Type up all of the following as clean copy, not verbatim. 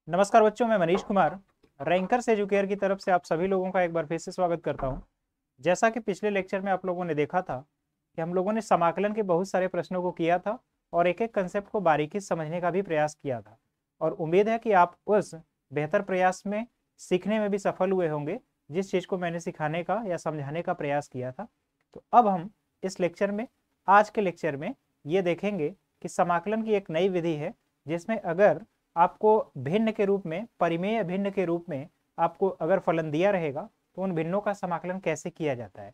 नमस्कार बच्चों, मैं मनीष कुमार रैंकर्स एजुकेयर की तरफ से आप सभी लोगों का एक बार फिर से स्वागत करता हूं। जैसा कि पिछले लेक्चर में आप लोगों ने देखा था कि हम लोगों ने समाकलन के बहुत सारे प्रश्नों को किया था और एक एक कंसेप्ट को बारीकी से समझने का भी प्रयास किया था और उम्मीद है कि आप उस बेहतर प्रयास में सीखने में भी सफल हुए होंगे जिस चीज़ को मैंने सिखाने का या समझाने का प्रयास किया था। तो अब हम इस लेक्चर में, आज के लेक्चर में ये देखेंगे कि समाकलन की एक नई विधि है जिसमें अगर आपको भिन्न के रूप में, परिमेय भिन्न के रूप में आपको अगर फलन दिया रहेगा तो उन भिन्नों का समाकलन कैसे किया जाता है।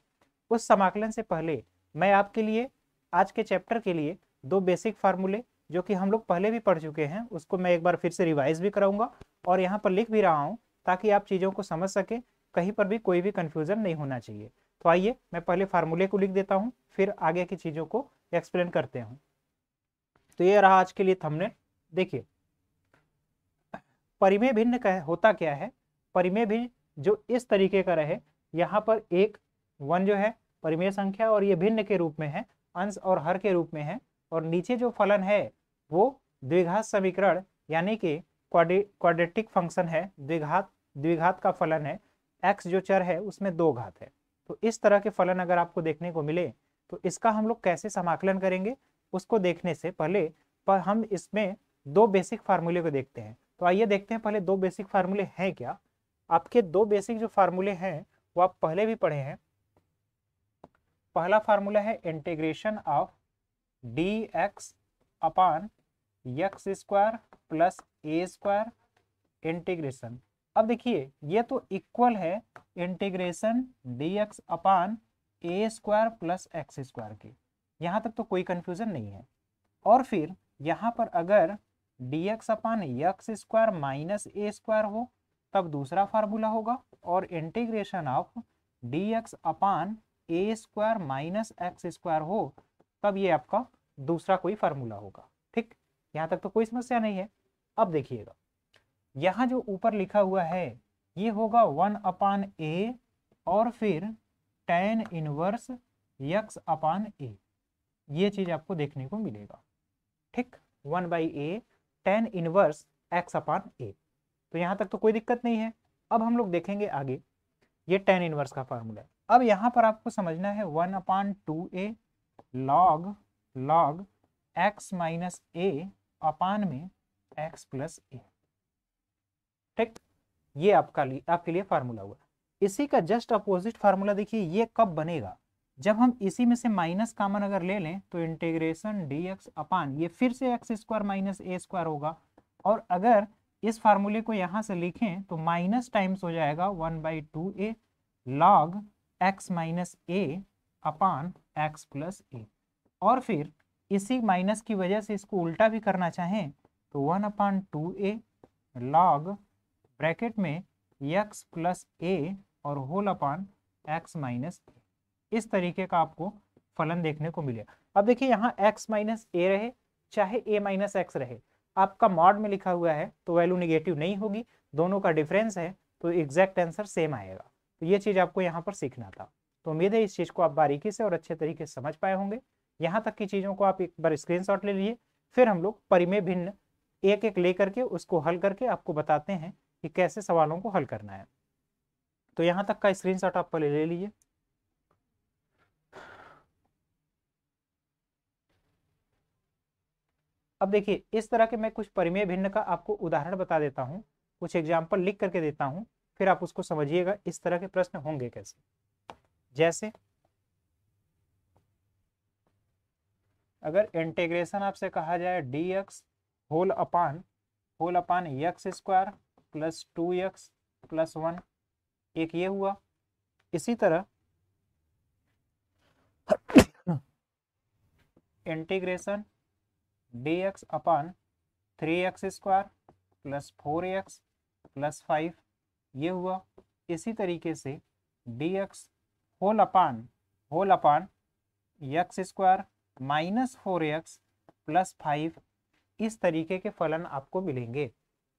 उस समाकलन से पहले मैं आपके लिए आज के चैप्टर के लिए दो बेसिक फार्मूले जो कि हम लोग पहले भी पढ़ चुके हैं उसको मैं एक बार फिर से रिवाइज भी कराऊंगा और यहाँ पर लिख भी रहा हूँ ताकि आप चीज़ों को समझ सके, कहीं पर भी कोई भी कंफ्यूजन नहीं होना चाहिए। तो आइए मैं पहले फार्मूले को लिख देता हूँ, फिर आगे की चीज़ों को एक्सप्लेन करते हैं। तो ये रहा आज के लिए थंबनेल। देखिए परिमेय भिन्न होता क्या है। परिमेय भिन्न जो इस तरीके का रहे, यहाँ पर एक वन जो है परिमेय संख्या और ये भिन्न के रूप में है, अंश और हर के रूप में है, और नीचे जो फलन है वो द्विघात समीकरण यानी कि क्वाड्रेटिक फंक्शन है, द्विघात का फलन है। एक्स जो चर है उसमें दो घात है। तो इस तरह के फलन अगर आपको देखने को मिले तो इसका हम लोग कैसे समाकलन करेंगे उसको देखने से पहले हम इसमें दो बेसिक फार्मूले को देखते हैं। तो आइए देखते हैं पहले दो बेसिक फार्मूले हैं क्या। आपके दो बेसिक जो फार्मूले हैं वो आप पहले भी पढ़े हैं। पहला फार्मूला है integration of D x upon x square plus A square integration. अब देखिए ये तो इक्वल है इंटीग्रेशन डी एक्स अपान ए स्क्वायर प्लस एक्स स्क्वायर के, यहाँ तक तो कोई कंफ्यूजन नहीं है। और फिर यहाँ पर अगर dx upon x square minus a square हो तब दूसरा फार्मूला होगा, और integration of dx upon A square minus x square हो तब ये आपका दूसरा कोई फार्मूला होगा। ठीक, यहाँ तक तो कोई समस्या नहीं है। अब देखिएगा यहाँ जो ऊपर लिखा हुआ है ये होगा 1 अपान ए और फिर tan इनवर्स एक्स अपान ए, ये चीज आपको देखने को मिलेगा। ठीक, 1/a tan inverse x upon a। तो यहाँ तक तो कोई दिक्कत नहीं है। अब हम लोग देखेंगे आगे, ये tan इनवर्स का फार्मूला है। अब यहाँ पर आपको समझना है 1/2a log x minus a अपान में x प्लस a। ठीक, ये आपके लिए फार्मूला हुआ। इसी का जस्ट अपोजिट फार्मूला देखिए ये कब बनेगा, जब हम इसी में से माइनस कॉमन अगर ले लें तो इंटीग्रेशन dx अपान ये फिर से x square minus a square होगा, और अगर इस फार्मूले को यहाँ से लिखें तो माइनस टाइम्स हो जाएगा 1/2a log x minus a upon x plus ए। और फिर इसी माइनस की वजह से इसको उल्टा भी करना चाहें तो 1/2a log ब्रैकेट में x प्लस ए और होल अपान एक्स माइनस ए। इस तरीके का आपको फलन देखने को मिलेगा। अब देखिए यहाँ x माइनस ए रहे चाहे a माइनस एक्स रहे, आपका मॉड में लिखा हुआ है तो वैल्यू निगेटिव नहीं होगी, दोनों का डिफरेंस है तो एग्जैक्ट आंसर सेम आएगा। तो ये चीज आपको यहाँ पर सीखना था। तो उम्मीद है इस चीज को आप बारीकी से और अच्छे तरीके से समझ पाए होंगे। यहाँ तक की चीजों को आप एक बार स्क्रीनशॉट ले लीजिए, फिर हम लोग परिमेय भिन्न एक एक लेकर के उसको हल करके आपको बताते हैं कि कैसे सवालों को हल करना है। तो यहाँ तक का स्क्रीनशॉट आप पहले ले लीजिए। अब देखिए इस तरह के मैं कुछ परिमेय भिन्न का आपको उदाहरण बता देता हूं, कुछ एग्जाम्पल लिख करके देता हूं, फिर आप उसको समझिएगा इस तरह के प्रश्न होंगे कैसे। जैसे अगर इंटीग्रेशन आपसे कहा जाए dx whole upon x square plus 2x plus 1, एक ये हुआ। इसी तरह integration dx upon 3x square plus 4x plus 5, ये हुआ। इसी तरीके से dx whole upon x square minus 4x plus 5, इस तरीके के फलन आपको मिलेंगे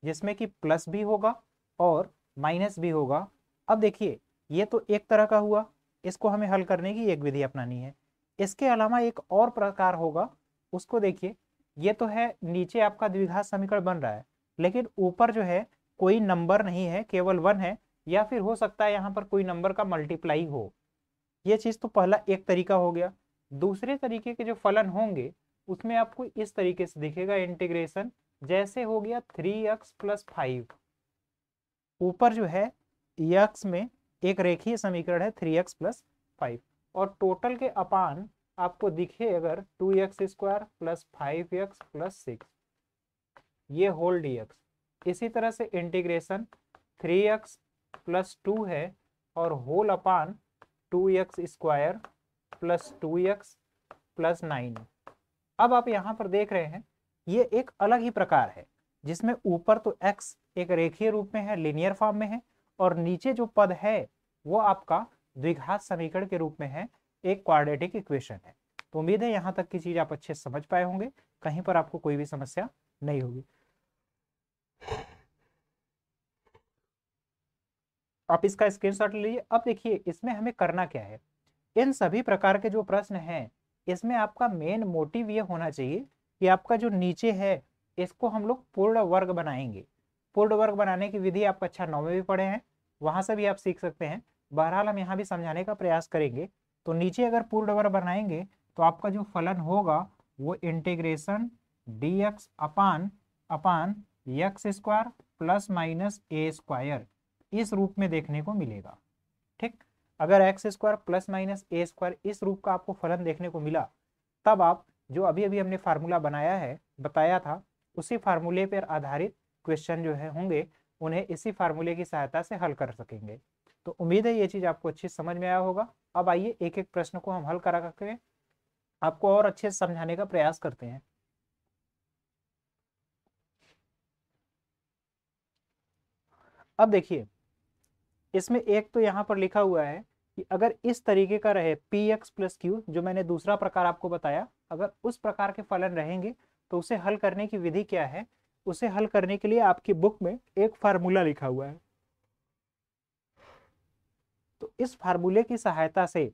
जिसमें कि प्लस भी होगा और माइनस भी होगा। अब देखिए ये तो एक तरह का हुआ, इसको हमें हल करने की एक विधि अपनानी है। इसके अलावा एक और प्रकार होगा, उसको देखिए। ये तो है नीचे आपका द्विघात समीकरण बन रहा है, लेकिन ऊपर जो है कोई नंबर नहीं है, केवल 1 है, या फिर हो सकता है यहाँ पर कोई नंबर का मल्टीप्लाई हो। ये चीज तो पहला एक तरीका हो गया। दूसरे तरीके के जो फलन होंगे उसमें आपको इस तरीके से दिखेगा इंटीग्रेशन, जैसे हो गया 3x+5। ऊपर जो है x में एक रेखीय समीकरण है 3x+5, और टोटल के अपान आपको दिखे अगर 2x² + 5x + 6, ये होल dx। इसी तरह से इंटीग्रेशन 3x + 2 है और होल अपान 2x² + 2x + 9। अब आप यहां पर देख रहे हैं ये एक अलग ही प्रकार है, जिसमें ऊपर तो x एक रेखीय रूप में है, लीनियर फॉर्म में है, और नीचे जो पद है वो आपका द्विघात समीकरण के रूप में है, एक क्वाड्रेटिक इक्वेशन है। तो उम्मीद है यहां तक की चीज आप अच्छे से समझ पाए होंगे, कहीं पर आपको कोई भी समस्या नहीं होगी। आप इसका स्क्रीनशॉट लीजिए। अब देखिए इसमें हमें करना क्या है। इन सभी प्रकार के जो प्रश्न हैं इसमें आपका मेन मोटिव ये होना चाहिए कि आपका जो नीचे है इसको हम लोग पूर्ण वर्ग बनाएंगे। पूर्ण वर्ग बनाने की विधि आप कक्षा 9 में भी पढ़े हैं, वहां से भी आप सीख सकते हैं। बहरहाल हम यहाँ भी समझाने का प्रयास करेंगे। तो नीचे अगर पूर्ण वर्ग बनाएंगे तो आपका जो फलन होगा वो इंटीग्रेशन dx अपान अपान x² ± a² इस रूप में देखने को मिलेगा। ठीक, अगर x² ± a² इस रूप का आपको फलन देखने को मिला, तब आप जो अभी अभी हमने फार्मूला बनाया है, बताया था, उसी फार्मूले पर आधारित क्वेश्चन जो है होंगे उन्हें इसी फार्मूले की सहायता से हल कर सकेंगे। तो उम्मीद है ये चीज आपको अच्छी समझ में आया होगा। अब आइए एक एक प्रश्न को हम हल करा करके आपको और अच्छे से समझाने का प्रयास करते हैं। अब देखिए इसमें एक तो यहाँ पर लिखा हुआ है कि अगर इस तरीके का रहे px + q, जो मैंने दूसरा प्रकार आपको बताया, अगर उस प्रकार के फलन रहेंगे तो उसे हल करने की विधि क्या है। उसे हल करने के लिए आपकी बुक में एक फार्मूला लिखा हुआ है, तो इस फार्मूले की सहायता से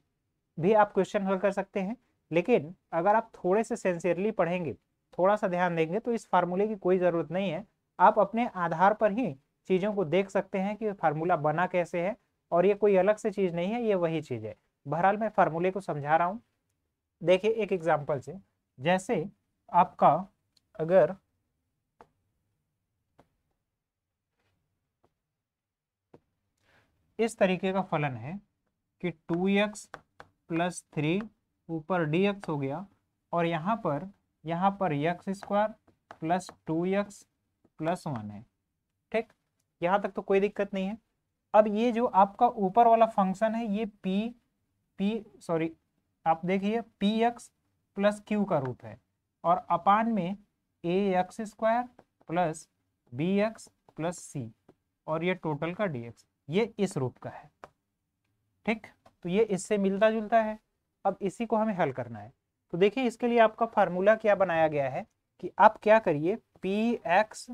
भी आप क्वेश्चन हल कर सकते हैं। लेकिन अगर आप थोड़े से सिंसियरली पढ़ेंगे, थोड़ा सा ध्यान देंगे, तो इस फार्मूले की कोई ज़रूरत नहीं है। आप अपने आधार पर ही चीज़ों को देख सकते हैं कि फार्मूला बना कैसे है, और ये कोई अलग से चीज़ नहीं है, ये वही चीज़ है। बहरहाल मैं फार्मूले को समझा रहा हूँ। देखिए एक एग्जाम्पल से, जैसे आपका अगर इस तरीके का फलन है कि 2x + 3 ऊपर dx हो गया, और यहाँ पर x² + 2x + 1 है। ठीक, यहाँ तक तो कोई दिक्कत नहीं है। अब ये जो आपका ऊपर वाला फंक्शन है ये आप देखिए px + q का रूप है, और अपान में ax² + bx + c, और ये टोटल का dx, ये इस रूप का है। ठीक, तो ये इससे मिलता जुलता है। अब इसी को हमें हल करना है। तो देखिए इसके लिए आपका फार्मूला क्या बनाया गया है कि आप क्या करिए, px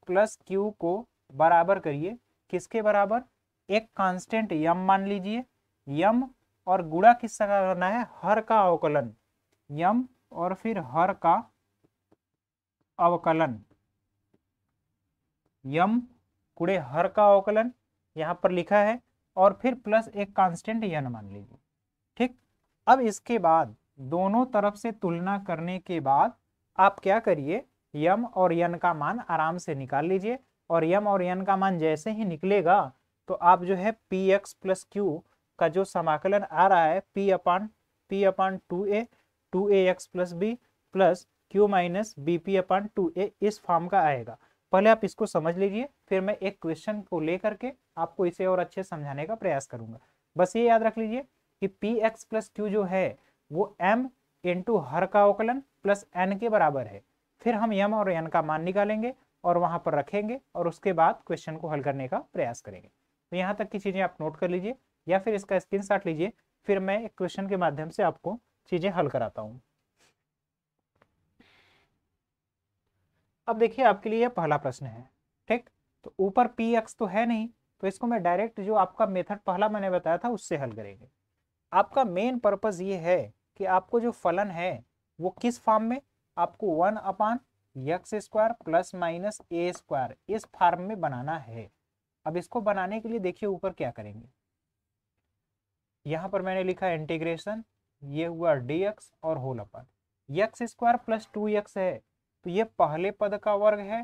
+ q को बराबर करिए, किसके बराबर, एक कांस्टेंट यम मान लीजिए, यम, और गुणा किसका करना है, हर का अवकलन, यम और फिर हर का अवकलन, यम गुणे हर का अवकलन यहाँ पर लिखा है, और फिर प्लस एक कांस्टेंट यन मान लीजिए। ठीक, अब इसके बाद दोनों तरफ से तुलना करने के बाद आप क्या करिए, यम और यन का मान आराम से निकाल लीजिए, और यम और यन का मान जैसे ही निकलेगा तो आप जो है px + q का जो समाकलन आ रहा है p/2a 2ax + b + q - bp/2a इस फॉर्म का आएगा। पहले आप इसको समझ लीजिए, फिर मैं एक क्वेश्चन को लेकर के आपको इसे और अच्छे समझाने का प्रयास करूंगा। बस ये याद रख लीजिए कि px + q जो है वो m × हर का अवकलन प्लस n के बराबर है। फिर हम m और n का मान निकालेंगे और वहां पर रखेंगे, और उसके बाद क्वेश्चन को हल करने का प्रयास करेंगे। तो यहाँ तक की चीजें आप नोट कर लीजिए, या फिर इसका स्क्रीनशॉट लीजिए, फिर मैं एक क्वेश्चन के माध्यम से आपको चीजें हल कराता हूँ। अब देखिए आपके लिए पहला प्रश्न है। ठीक, तो ऊपर px तो है नहीं, तो इसको मैं डायरेक्ट जो आपका मेथड पहला मैंने बताया था उससे हल करेंगे। आपका मेन पर्पस ये है कि आपको जो फलन है वो किस फॉर्म में, आपको 1/√x x square plus minus a square इस फॉर्म में बनाना है। अब इसको बनाने के लिए देखिए ऊपर क्या करेंगे, यहाँ पर मैंने लिखा इंटीग्रेशन, ये हुआ dx और whole upon x square plus 2x है तो ये पहले पद का वर्ग है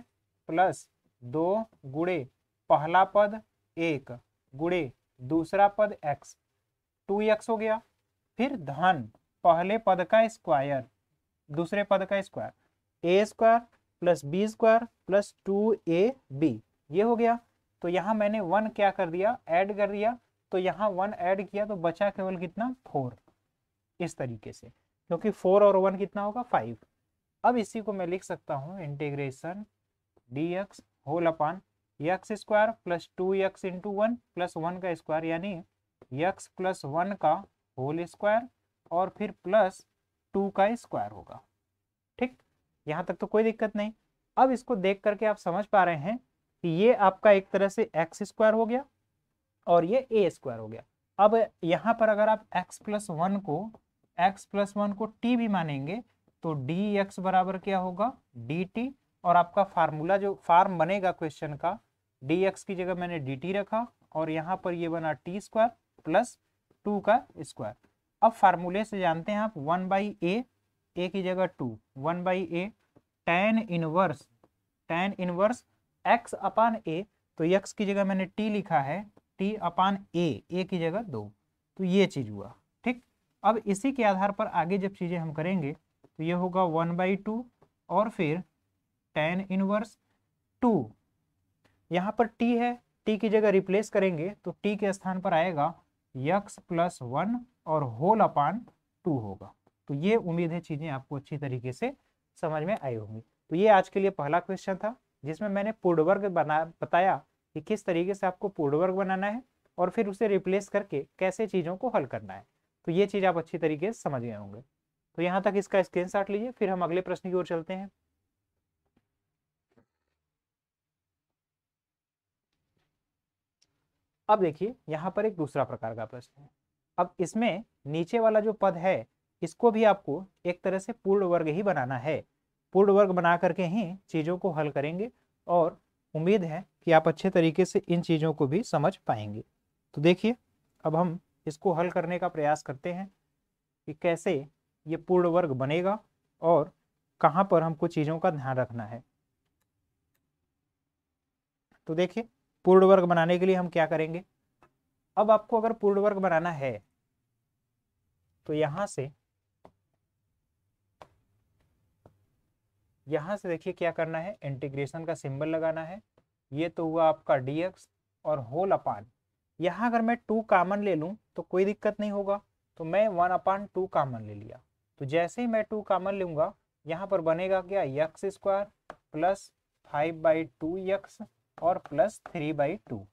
प्लस 2 गुणे पहला पद 1 गुणे दूसरा पद x, 2x हो गया। फिर धन पहले पद का स्क्वायर दूसरे पद का square a square plus b square plus 2ab ये हो गया। तो यहाँ मैंने 1 क्या कर दिया, ऐड कर दिया, तो यहाँ 1 ऐड किया तो बचा केवल कितना 4, इस तरीके से, क्योंकि 4 और 1 कितना होगा 5। अब इसी को मैं लिख सकता हूँ integration dx whole upon x square plus 2x into 1 plus 1 का स्क्वायर यानी x प्लस 1 का होल स्क्वायर और फिर प्लस 2 का स्क्वायर होगा। ठीक, यहाँ तक तो कोई दिक्कत नहीं। अब इसको देख करके आप समझ पा रहे हैं कि ये आपका एक तरह से एक्स स्क्वायर हो गया और ये ए स्क्वायर हो गया। अब यहाँ पर अगर आप x प्लस वन को t भी मानेंगे तो dx बराबर क्या होगा dt, और आपका फार्मूला जो फॉर्म बनेगा क्वेश्चन का, dx की जगह मैंने dt रखा और यहाँ पर ये बना टी स्क्वायर प्लस 2 का स्क्वायर। अब फार्मूले से जानते हैं आप 1/a, a की जगह 2, 1/a tan inverse x upon a, तो x की जगह मैंने t लिखा है, t अपान a की जगह 2, तो ये चीज हुआ। ठीक, अब इसी के आधार पर आगे जब चीजें हम करेंगे तो ये होगा 1/2 और फिर tan इनवर्स 2, यहाँ पर t है, t की जगह रिप्लेस करेंगे तो t के स्थान पर आएगा x प्लस 1 और होल अपान 2 होगा। तो ये उम्मीद है चीजें आपको अच्छी तरीके से समझ में आई होंगी। तो ये आज के लिए पहला क्वेश्चन था जिसमें मैंने पूर्ण वर्ग बताया कि किस तरीके से आपको पूर्ण वर्ग बनाना है और फिर उसे रिप्लेस करके कैसे चीजों को हल करना है। तो ये चीज आप अच्छी तरीके से समझ गए होंगे। तो यहाँ तक इसका स्क्रीनशॉट लीजिए, फिर हम अगले प्रश्न की ओर चलते हैं। अब देखिए यहाँ पर एक दूसरा प्रकार का प्रश्न है। अब इसमें नीचे वाला जो पद है इसको भी आपको एक तरह से पूर्ण वर्ग ही बनाना है। पूर्ण वर्ग बना करके ही चीजों को हल करेंगे और उम्मीद है कि आप अच्छे तरीके से इन चीजों को भी समझ पाएंगे। तो देखिए अब हम इसको हल करने का प्रयास करते हैं कि कैसे ये पूर्ण वर्ग बनेगा और कहाँ पर हमको चीजों का ध्यान रखना है। तो देखिए पूर्ण वर्ग बनाने के लिए हम क्या करेंगे। अब आपको अगर पूर्ण वर्ग बनाना है तो यहां से देखिए क्या करना है, इंटीग्रेशन का सिंबल लगाना है। ये तो हुआ आपका dx और होल अपान, यहाँ अगर मैं 2 कॉमन ले लूं तो कोई दिक्कत नहीं होगा, तो मैं 1/2 कॉमन ले लिया। तो जैसे ही मैं 2 कॉमन लूंगा यहाँ पर बनेगा क्या एक्स स्क्वायर प्लस 5/2x और प्लस 3/2,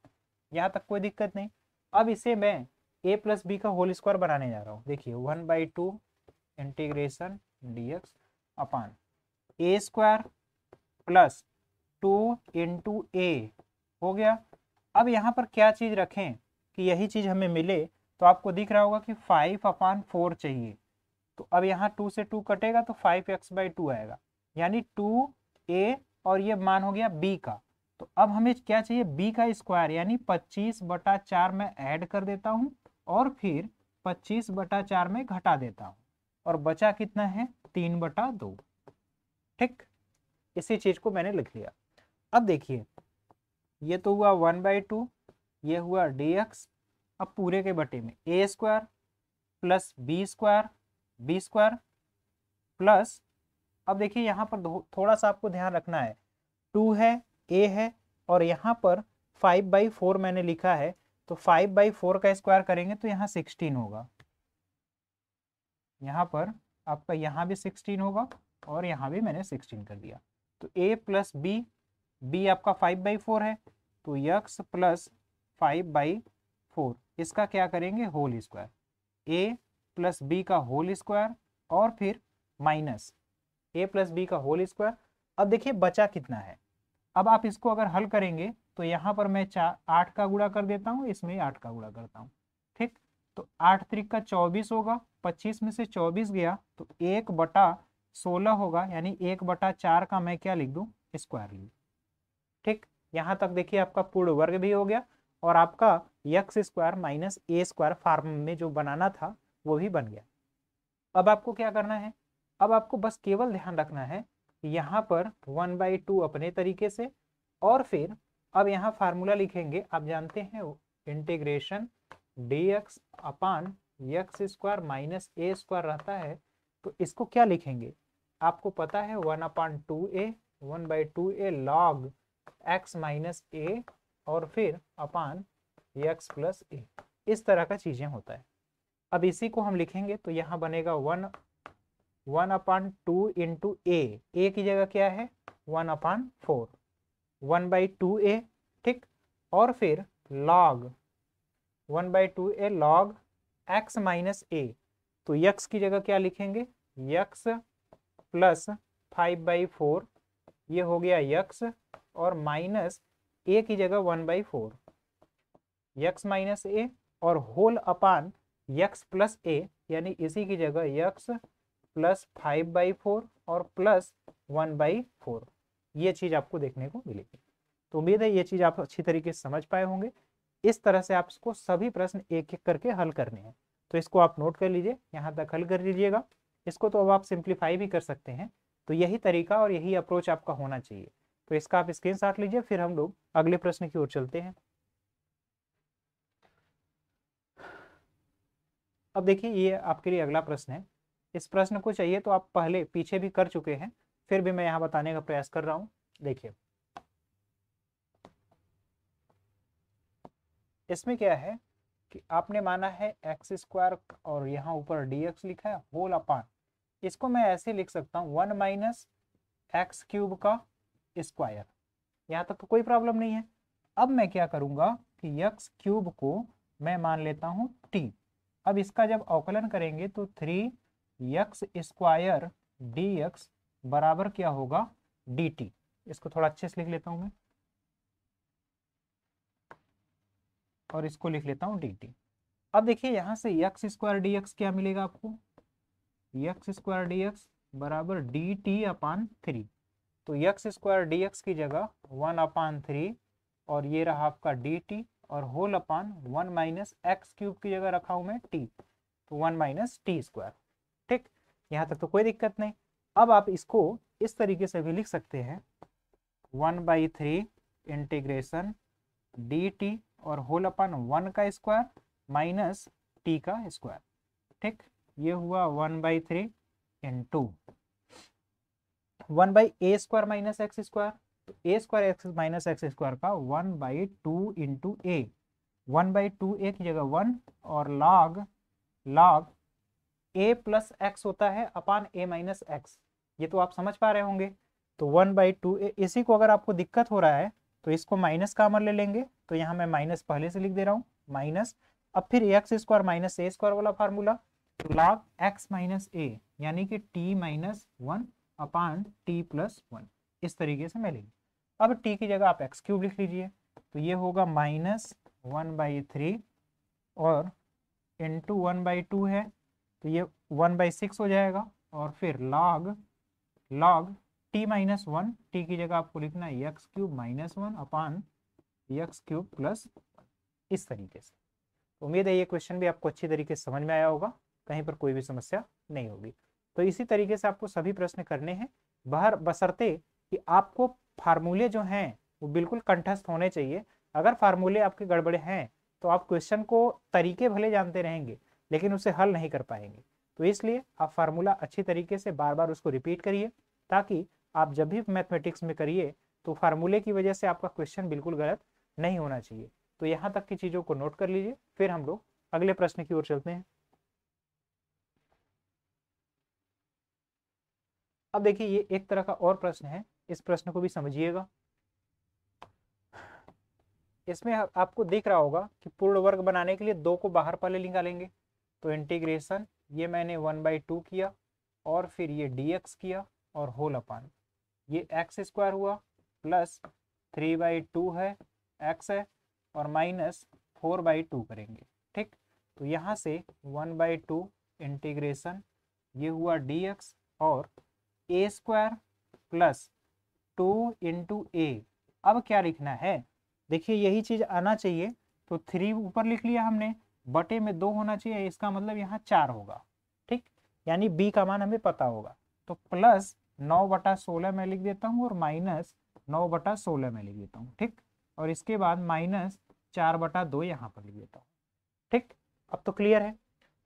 यहाँ तक कोई दिक्कत नहीं। अब इसे मैं a प्लस बी का होल स्क्वायर बनाने जा रहा हूँ। देखिए 1/2 इंटीग्रेशन dx अपान ए स्क्वायर प्लस 2 इंटू ए हो गया। अब यहाँ पर क्या चीज रखें कि यही चीज हमें मिले, तो आपको दिख रहा होगा कि 5/4 चाहिए। तो अब यहाँ 2 से 2 कटेगा तो 5x/2 आएगा, यानी 2a और ये मान हो गया b का। तो अब हमें क्या चाहिए b का स्क्वायर, यानी 25/4 में ऐड कर देता हूँ और फिर 25/4 में घटा देता हूँ और बचा कितना है 3/2। ठीक, इसी चीज को मैंने लिख लिया। अब देखिए ये तो हुआ 1/2, ये हुआ dx। अब पूरे के बटे में a square plus b square plus, अब देखिए यहाँ पर थोड़ा सा आपको ध्यान रखना है, 2 है a है और यहाँ पर 5/4 मैंने लिखा है, तो 5/4 का स्क्वायर करेंगे तो यहाँ 16 होगा। यहाँ पर आपका यहाँ भी 16 होगा और यहाँ भी मैंने 16 कर दिया। तो a प्लस b आपका 5/4 है, तो x प्लस 5/4 इसका क्या करेंगे whole square, a plus b का होल स्क्वायर और फिर माइनस a प्लस b का होल स्क्वायर। अब देखिए बचा कितना है। अब आप इसको अगर हल करेंगे तो यहाँ पर मैं 8 का गुणा कर देता हूँ, इसमें 8 का गुणा करता हूँ। ठीक, तो 8 त्रिक का 24 होगा, 25 में से 24 गया तो 1/4 16 होगा, यानी 1/4 का मैं क्या लिख दूं, स्क्वायर लिख। ठीक, यहां तक देखिए आपका पूर्ण वर्ग भी हो गया और आपका x square minus a square form में जो बनाना था वो भी बन गया। अब आपको क्या करना है, अब आपको बस केवल ध्यान रखना है कि यहाँ पर 1/2 अपने तरीके से, और फिर अब यहाँ फार्मूला लिखेंगे, आप जानते हैं integration dx upon x square minus a square रहता है, तो इसको क्या लिखेंगे, आपको पता है 1/2a 1/2a log x minus ए और फिर अपान x प्लस ए, इस तरह का चीजें होता है। अब इसी को हम लिखेंगे तो यहाँ बनेगा 1/2 इंटू ए की जगह क्या है 1/4 1/2a, ठीक, और फिर log 1/2a log x minus a, तो x की जगह क्या लिखेंगे x प्लस 5/4, ये हो गया x, और माइनस a की जगह 1/4 x माइनस ए और होल अपान x प्लस ए, यानी इसी की जगह x प्लस 5/4 और प्लस 1/4, ये चीज आपको देखने को मिलेगी। तो उम्मीद है ये चीज आप अच्छी तरीके से समझ पाए होंगे। इस तरह से आपको सभी प्रश्न एक एक करके हल करने हैं, तो इसको आप नोट कर लीजिए, यहाँ तक हल कर लीजिएगा। इसको तो अब आप सिंप्लीफाई भी कर सकते हैं, तो यही तरीका और यही अप्रोच आपका होना चाहिए। तो इसका आप स्क्रीनशॉट लीजिए, फिर हम लोग अगले प्रश्न की ओर चलते हैं। अब देखिए ये आपके लिए अगला प्रश्न है। इस प्रश्न को चाहिए तो आप पहले पीछे भी कर चुके हैं, फिर भी मैं यहाँ बताने का प्रयास कर रहा हूँ। देखिए इसमें क्या है कि आपने माना है एक्स स्क्वायर और यहाँ ऊपर dx लिखा है होल अपान, इसको मैं ऐसे लिख सकता हूँ 1 माइनस एक्स क्यूब का स्क्वायर, यहाँ तक तो कोई प्रॉब्लम नहीं है। अब मैं क्या करूँगा कि एक्स क्यूब को मैं मान लेता हूँ t, अब इसका जब अवकलन करेंगे तो 3x स्क्वायर dx बराबर क्या होगा dt, इसको थोड़ा अच्छे से लिख लेता हूँ मैं और इसको लिख लेता हूँ dt। अब देखिए यहाँ से एक्स स्क्वायर dx क्या मिलेगा आपको, एक्स स्क्वायर dx बराबर dt अपान 3, तो एक्स स्क्वायर dx की जगह 1/3 और ये रहा आपका dt और whole upon 1 minus x cube की जगह रखा हूं मैं t, तो 1 माइनस टी स्क्वायर। ठीक, यहाँ तक तो कोई दिक्कत नहीं। अब आप इसको इस तरीके से भी लिख सकते हैं 1/3 इंटीग्रेशन dt और होल अपान 1 का स्क्वायर माइनस टी का स्क्वायर। ठीक, ये हुआ 1/3 into 1/a square minus x square, तो a square x minus x square का 1/2 इंटू ए, 1/2a की जगह 1 और लॉग a प्लस एक्स होता है अपान a माइनस एक्स, ये तो आप समझ पा रहे होंगे। तो 1/2a, इसी को अगर आपको दिक्कत हो रहा है तो इसको माइनस का अमर ले लेंगे, तो यहाँ मैं माइनस पहले से लिख दे रहा हूँ माइनस, अब फिर x square minus a square वाला फार्मूला, तो लॉग एक्स माइनस ए यानी कि टी माइनस 1 अपान टी प्लस 1, इस तरीके से मैं लिख, अब टी की जगह आप एक्स क्यूब लिख लीजिए, तो ये होगा माइनस 1/3 और इंटू 1/2 है तो ये 1/6 हो जाएगा, और फिर लॉग टी माइनस 1, टी की जगह आपको लिखना है एक्स क्यूब माइनस 1 अपान एक्स क्यूब प्लस, इस तरीके से। उम्मीद है ये क्वेश्चन भी आपको अच्छी तरीके से समझ में आया होगा, कहीं पर कोई भी समस्या नहीं होगी। तो इसी तरीके से आपको सभी प्रश्न करने हैं, बाहर बशर्ते कि आपको फार्मूले जो हैं वो बिल्कुल कंठस्थ होने चाहिए। अगर फार्मूले आपके गड़बड़े हैं तो आप क्वेश्चन को तरीके भले जानते रहेंगे लेकिन उसे हल नहीं कर पाएंगे, तो इसलिए आप फार्मूला अच्छी तरीके से बार बार उसको रिपीट करिए, ताकि आप जब भी मैथमेटिक्स में करिए तो फार्मूले की वजह से आपका क्वेश्चन बिल्कुल गलत नहीं होना चाहिए। तो यहाँ तक की चीज़ों को नोट कर लीजिए, फिर हम लोग अगले प्रश्न की ओर चलते हैं। अब देखिए ये एक तरह का और प्रश्न है, इस प्रश्न को भी समझिएगा। इसमें आपको दिख रहा होगा कि पूर्ण वर्ग बनाने के लिए 2 को बाहर पहले निकालेंगे, तो इंटीग्रेशन ये मैंने 1/2 किया और फिर ये dx किया और होल अपान ये एक्स स्क्वायर हुआ प्लस 3/2 है x है और माइनस 4/2 करेंगे। ठीक, तो यहाँ से 1/2 इंटीग्रेशन ये हुआ dx और ए स्क्वायर प्लस 2 इंटू ए। अब क्या लिखना है, देखिए यही चीज आना चाहिए, तो 3 ऊपर लिख लिया हमने, बटे में 2 होना चाहिए, इसका मतलब यहाँ 4 होगा। ठीक, यानी बी का मान हमें पता होगा। तो प्लस 9/16 में लिख देता हूँ और माइनस 9/16 में लिख देता हूँ। ठीक, और इसके बाद माइनस 4/2 यहाँ पर लिख देता हूँ। ठीक, अब तो क्लियर है।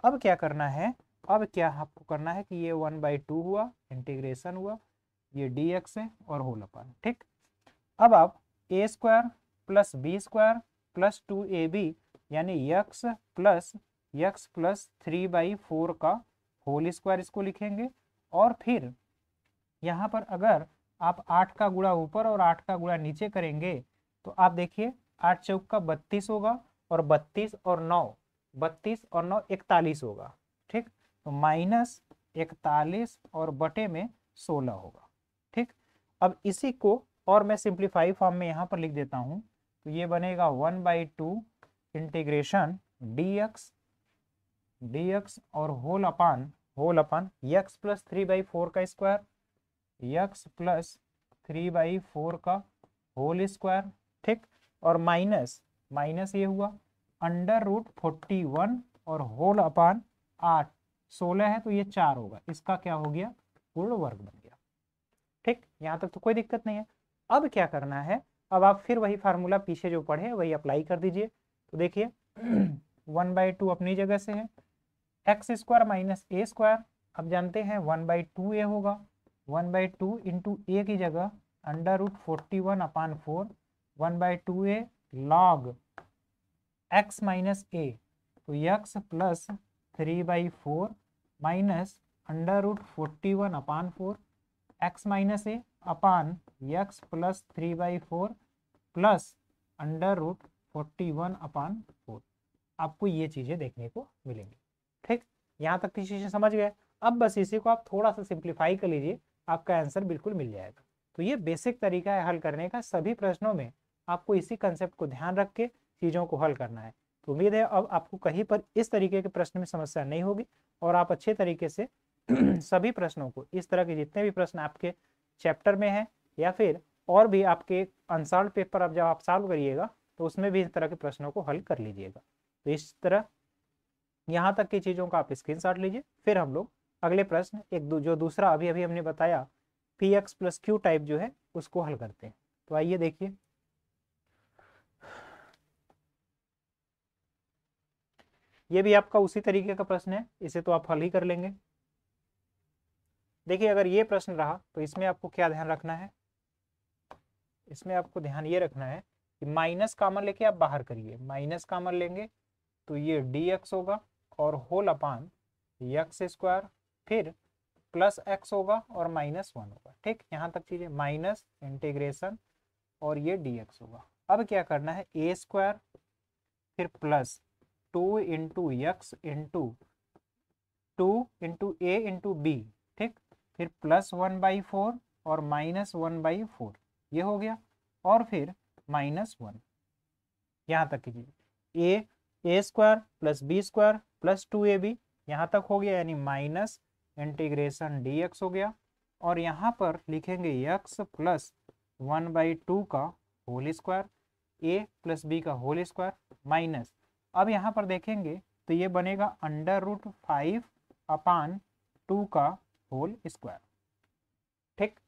अब क्या करना है, अब क्या आपको करना है कि ये 1/2 हुआ, इंटीग्रेशन हुआ, ये dx है और होल अपन। ठीक, अब आप a square plus b square plus 2ab यानी x प्लस 3/4 का होल स्क्वायर इसको लिखेंगे। और फिर यहाँ पर अगर आप 8 का गुणा ऊपर और 8 का गुणा नीचे करेंगे तो आप देखिए 8 चौक का 32 होगा, और 32 और 9 41 होगा। ठीक, तो माइनस 41 और बटे में 16 होगा। ठीक, अब इसी को और मैं सिंप्लीफाई फॉर्म में यहाँ पर लिख देता हूँ, तो ये बनेगा 1/2 इंटीग्रेशन dx और होल अपान x प्लस 3/4 का स्क्वायर, x प्लस 3/4 का होल स्क्वायर। ठीक, और माइनस ये हुआ √41 और होल अपान 8, 16 है तो ये 4 होगा, इसका क्या हो गया, पूर्ण वर्ग बन गया। ठीक, यहाँ तक तो कोई दिक्कत नहीं है। अब क्या करना है, अब आप फिर वही फार्मूला पीछे जो पढ़े वही अप्लाई कर दीजिए। तो देखिए 1/2 अपनी जगह से है, x square minus a square, अब जानते हैं 1/2a होगा, 1/2 इंटू ए की जगह √41/4, 1/2a log x minus a, तो x plus 3/4 minus √41/4 x minus a upon x plus 3/4 plus √41/4। आपको ये चीजें देखने को मिलेंगी। ठीक, यहाँ तक की चीजें समझ गए। अब बस इसी को आप थोड़ा सा सिंप्लीफाई कर लीजिए, आपका आंसर बिल्कुल मिल जाएगा। तो ये बेसिक तरीका है हल करने का। सभी प्रश्नों में आपको इसी कंसेप्ट को ध्यान रख के चीजों को हल करना है। तो उम्मीद है अब आपको कहीं पर इस तरीके के प्रश्न में समस्या नहीं होगी और आप अच्छे तरीके से सभी प्रश्नों को, इस तरह के जितने भी प्रश्न आपके चैप्टर में है या फिर और भी आपके अनसॉल्व पेपर अब जब आप सॉल्व करिएगा तो उसमें भी इस तरह के प्रश्नों को हल कर लीजिएगा। तो इस तरह यहाँ तक की चीज़ों का आप स्क्रीनशॉट लीजिए। फिर हम लोग अगले प्रश्न जो दूसरा अभी हमने बताया px प्लस क्यू टाइप जो है उसको हल करते हैं। तो आइए देखिए, ये भी आपका उसी तरीके का प्रश्न है, इसे तो आप हल ही कर लेंगे। देखिए अगर ये प्रश्न रहा तो इसमें आपको क्या ध्यान रखना है, इसमें आपको ध्यान ये रखना है कि माइनस कॉमन लेके आप बाहर करिए, माइनस कॉमन लेंगे तो ये dx होगा और होल अपान x स्क्वायर, फिर प्लस x होगा और माइनस 1 होगा। ठीक, यहाँ तक चीजें माइनस इंटीग्रेशन और ये dx होगा। अब क्या करना है, ए स्क्वायर फिर plus 2 into x into 2 into a into b, ठीक, फिर प्लस 1/4 और माइनस 1/4 ये हो गया, और फिर माइनस 1। यहाँ तक कीजिए a square plus b square plus 2ab यहाँ तक हो गया, यानी माइनस इंटीग्रेशन dx हो गया, और यहाँ पर लिखेंगे x प्लस 1/2 का whole square, a plus b का होल स्क्वायर माइनस, अब यहाँ पर देखेंगे तो ये बनेगा √5/2 का होल स्क्वायर। ठीक,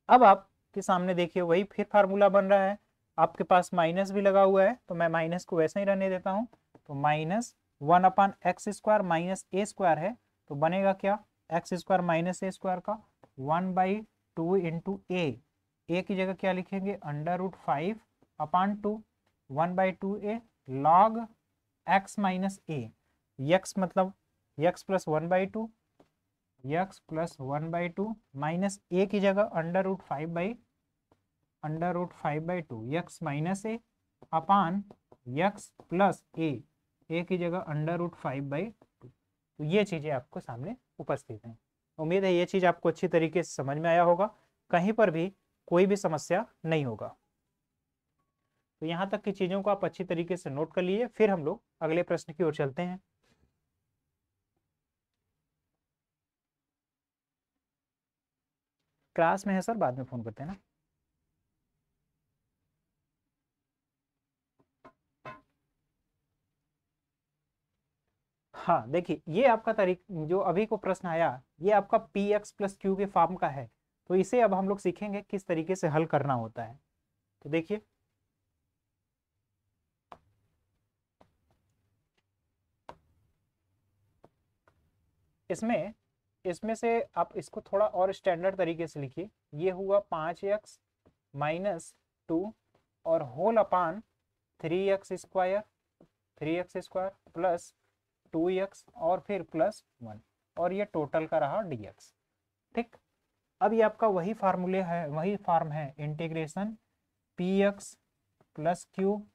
अब आपके सामने देखिए वही फिर फार्मूला बन रहा है, आपके पास माइनस भी लगा हुआ है तो मैं माइनस को वैसे ही रहने देता हूँ। तो minus 1/x² minus a square है, तो बनेगा क्या, x square minus a square का 1/2 इंटू ए की जगह क्या लिखेंगे √5/2, 1/2a log x minus a, x मतलब x plus 1/2, x plus 1/2 minus a की जगह √5/2 x minus a upon x plus a की जगह √5/2। तो ये चीजें आपको सामने उपस्थित हैं। उम्मीद है ये चीज आपको अच्छी तरीके से समझ में आया होगा, कहीं पर भी कोई भी समस्या नहीं होगा। तो यहाँ तक की चीजों को आप अच्छी तरीके से नोट कर लीजिए, फिर हम लोग अगले प्रश्न की ओर चलते हैं। क्लास में है सर, बाद में फोन करते हैं ना। हाँ देखिए, ये आपका जो अभी को प्रश्न आया, ये आपका पी एक्स प्लस क्यू के फॉर्म का है। तो इसे अब हम लोग सीखेंगे किस तरीके से हल करना होता है। तो देखिए, इसमें इसमें से आप इसको थोड़ा और स्टैंडर्ड तरीके से लिखिए। ये हुआ 5x-2 और होल अपान 3x² 3x² प्लस 2x और फिर प्लस 1, और ये टोटल का रहा dx। ठीक, अब ये आपका वही फार्मूले है, वही फॉर्म है, integration p x plus q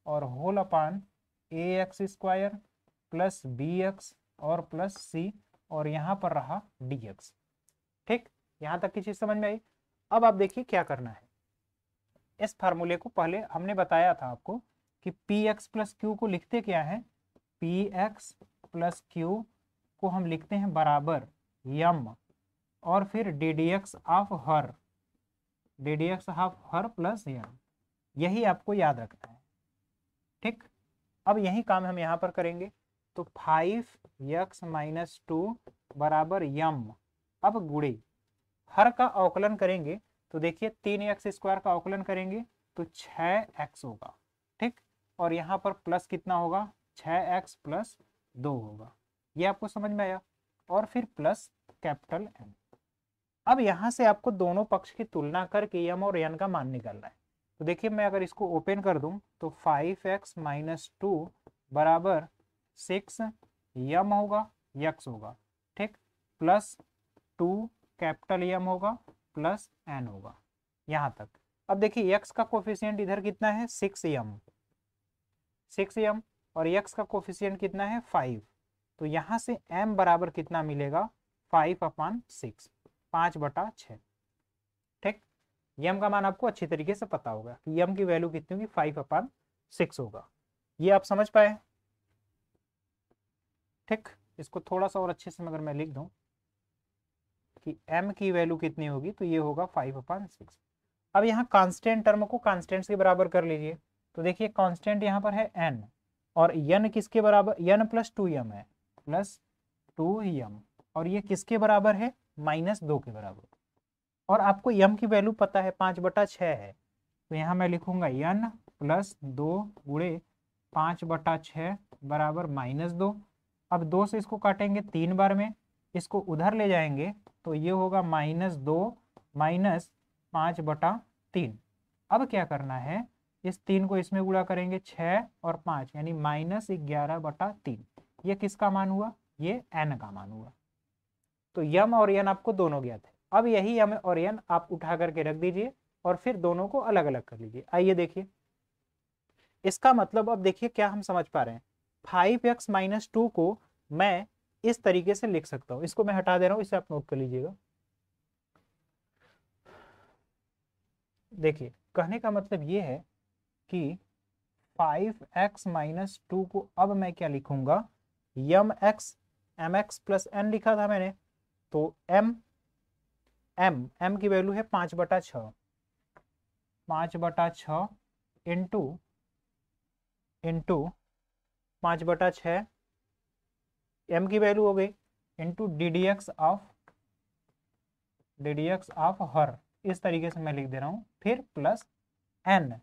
और whole upon ax² plus bx और प्लस c, और यहाँ पर रहा dx। ठीक, यहाँ तक की चीज समझ में आई। अब आप देखिए क्या करना है। इस फार्मूले को पहले हमने बताया था आपको कि पी एक्स प्लस क्यू को लिखते क्या है, पी एक्स प्लस क्यू को हम लिखते हैं बराबर यम और फिर डी डी एक्स ऑफ हर प्लस यम। यही आपको याद रखना है। ठीक, अब यही काम हम यहाँ पर करेंगे। तो 5x-2 बराबर यम। अब गुणे हर का अवकलन करेंगे तो देखिए 3x² का अवकलन करेंगे तो 6x होगा। ठीक, और यहाँ पर प्लस कितना होगा, 6x प्लस 2 होगा। ये आपको समझ में आया। और फिर प्लस कैपिटल M। अब यहाँ से आपको दोनों पक्ष की तुलना करके यम और एन का मान निकालना है। तो देखिए, मैं अगर इसको ओपन कर दूं तो 5x-2 बराबर 6 यम होगा, यक्स होगा। ठीक, प्लस 2 कैपिटल यम होगा प्लस एन होगा, यहाँ तक। अब देखिए यक्स का कोफिशिएंट इधर कितना है, 6m, और यक्स का कोफिशिएंट कितना है, 5। तो यहाँ से m बराबर कितना मिलेगा, 5/6, 5/6। ठीक, यम का मान आपको अच्छी तरीके से पता होगा कि यम की वैल्यू कितनी होगी, 5/6 होगा। ये आप समझ पाए। ठीक, इसको थोड़ा सा और अच्छे से अगर मैं लिख दूं कि m की वैल्यू कितनी होगी, तो ये होगा 5/6। अब यहाँ कांस्टेंट टर्म को कांस्टेंट के बराबर कर लीजिए। तो देखिए कांस्टेंट यहाँ पर है n, और n किसके बराबर, n प्लस 2m है, प्लस 2m, और ये किसके बराबर है, -2 के बराबर। और आपको m की वैल्यू पता है, 5/6 है। तो यहाँ मैं लिखूंगा n प्लस 2 गुणे 5/6 बराबर -2। अब 2 से इसको काटेंगे 3 बार में, इसको उधर ले जाएंगे तो ये होगा -2 माइनस 5/3। अब क्या करना है, इस 3 को इसमें गुणा करेंगे, 6 और 5 यानी -11/3। ये किसका मान हुआ, ये n का मान हुआ। तो यम और n आपको दोनों ज्ञात है। अब यही यम और n आप उठा करके रख दीजिए और फिर दोनों को अलग अलग कर लीजिए। आइए देखिए, इसका मतलब अब देखिए क्या हम समझ पा रहे हैं। 5x-2 को मैं इस तरीके से लिख सकता हूं। इसको मैं हटा दे रहा हूं, इसे आप नोट कर लीजिएगा। देखिए, कहने का मतलब ये है कि 5x-2 को अब मैं क्या लिखूंगा, m x m x plus n लिखा था मैंने। तो m की वैल्यू है 5/6, 5/6 इंटू 5/6 m की वैल्यू हो गई, into D d x of हर। इस तरीके से मैं लिख दे रहा हूं। फिर प्लस n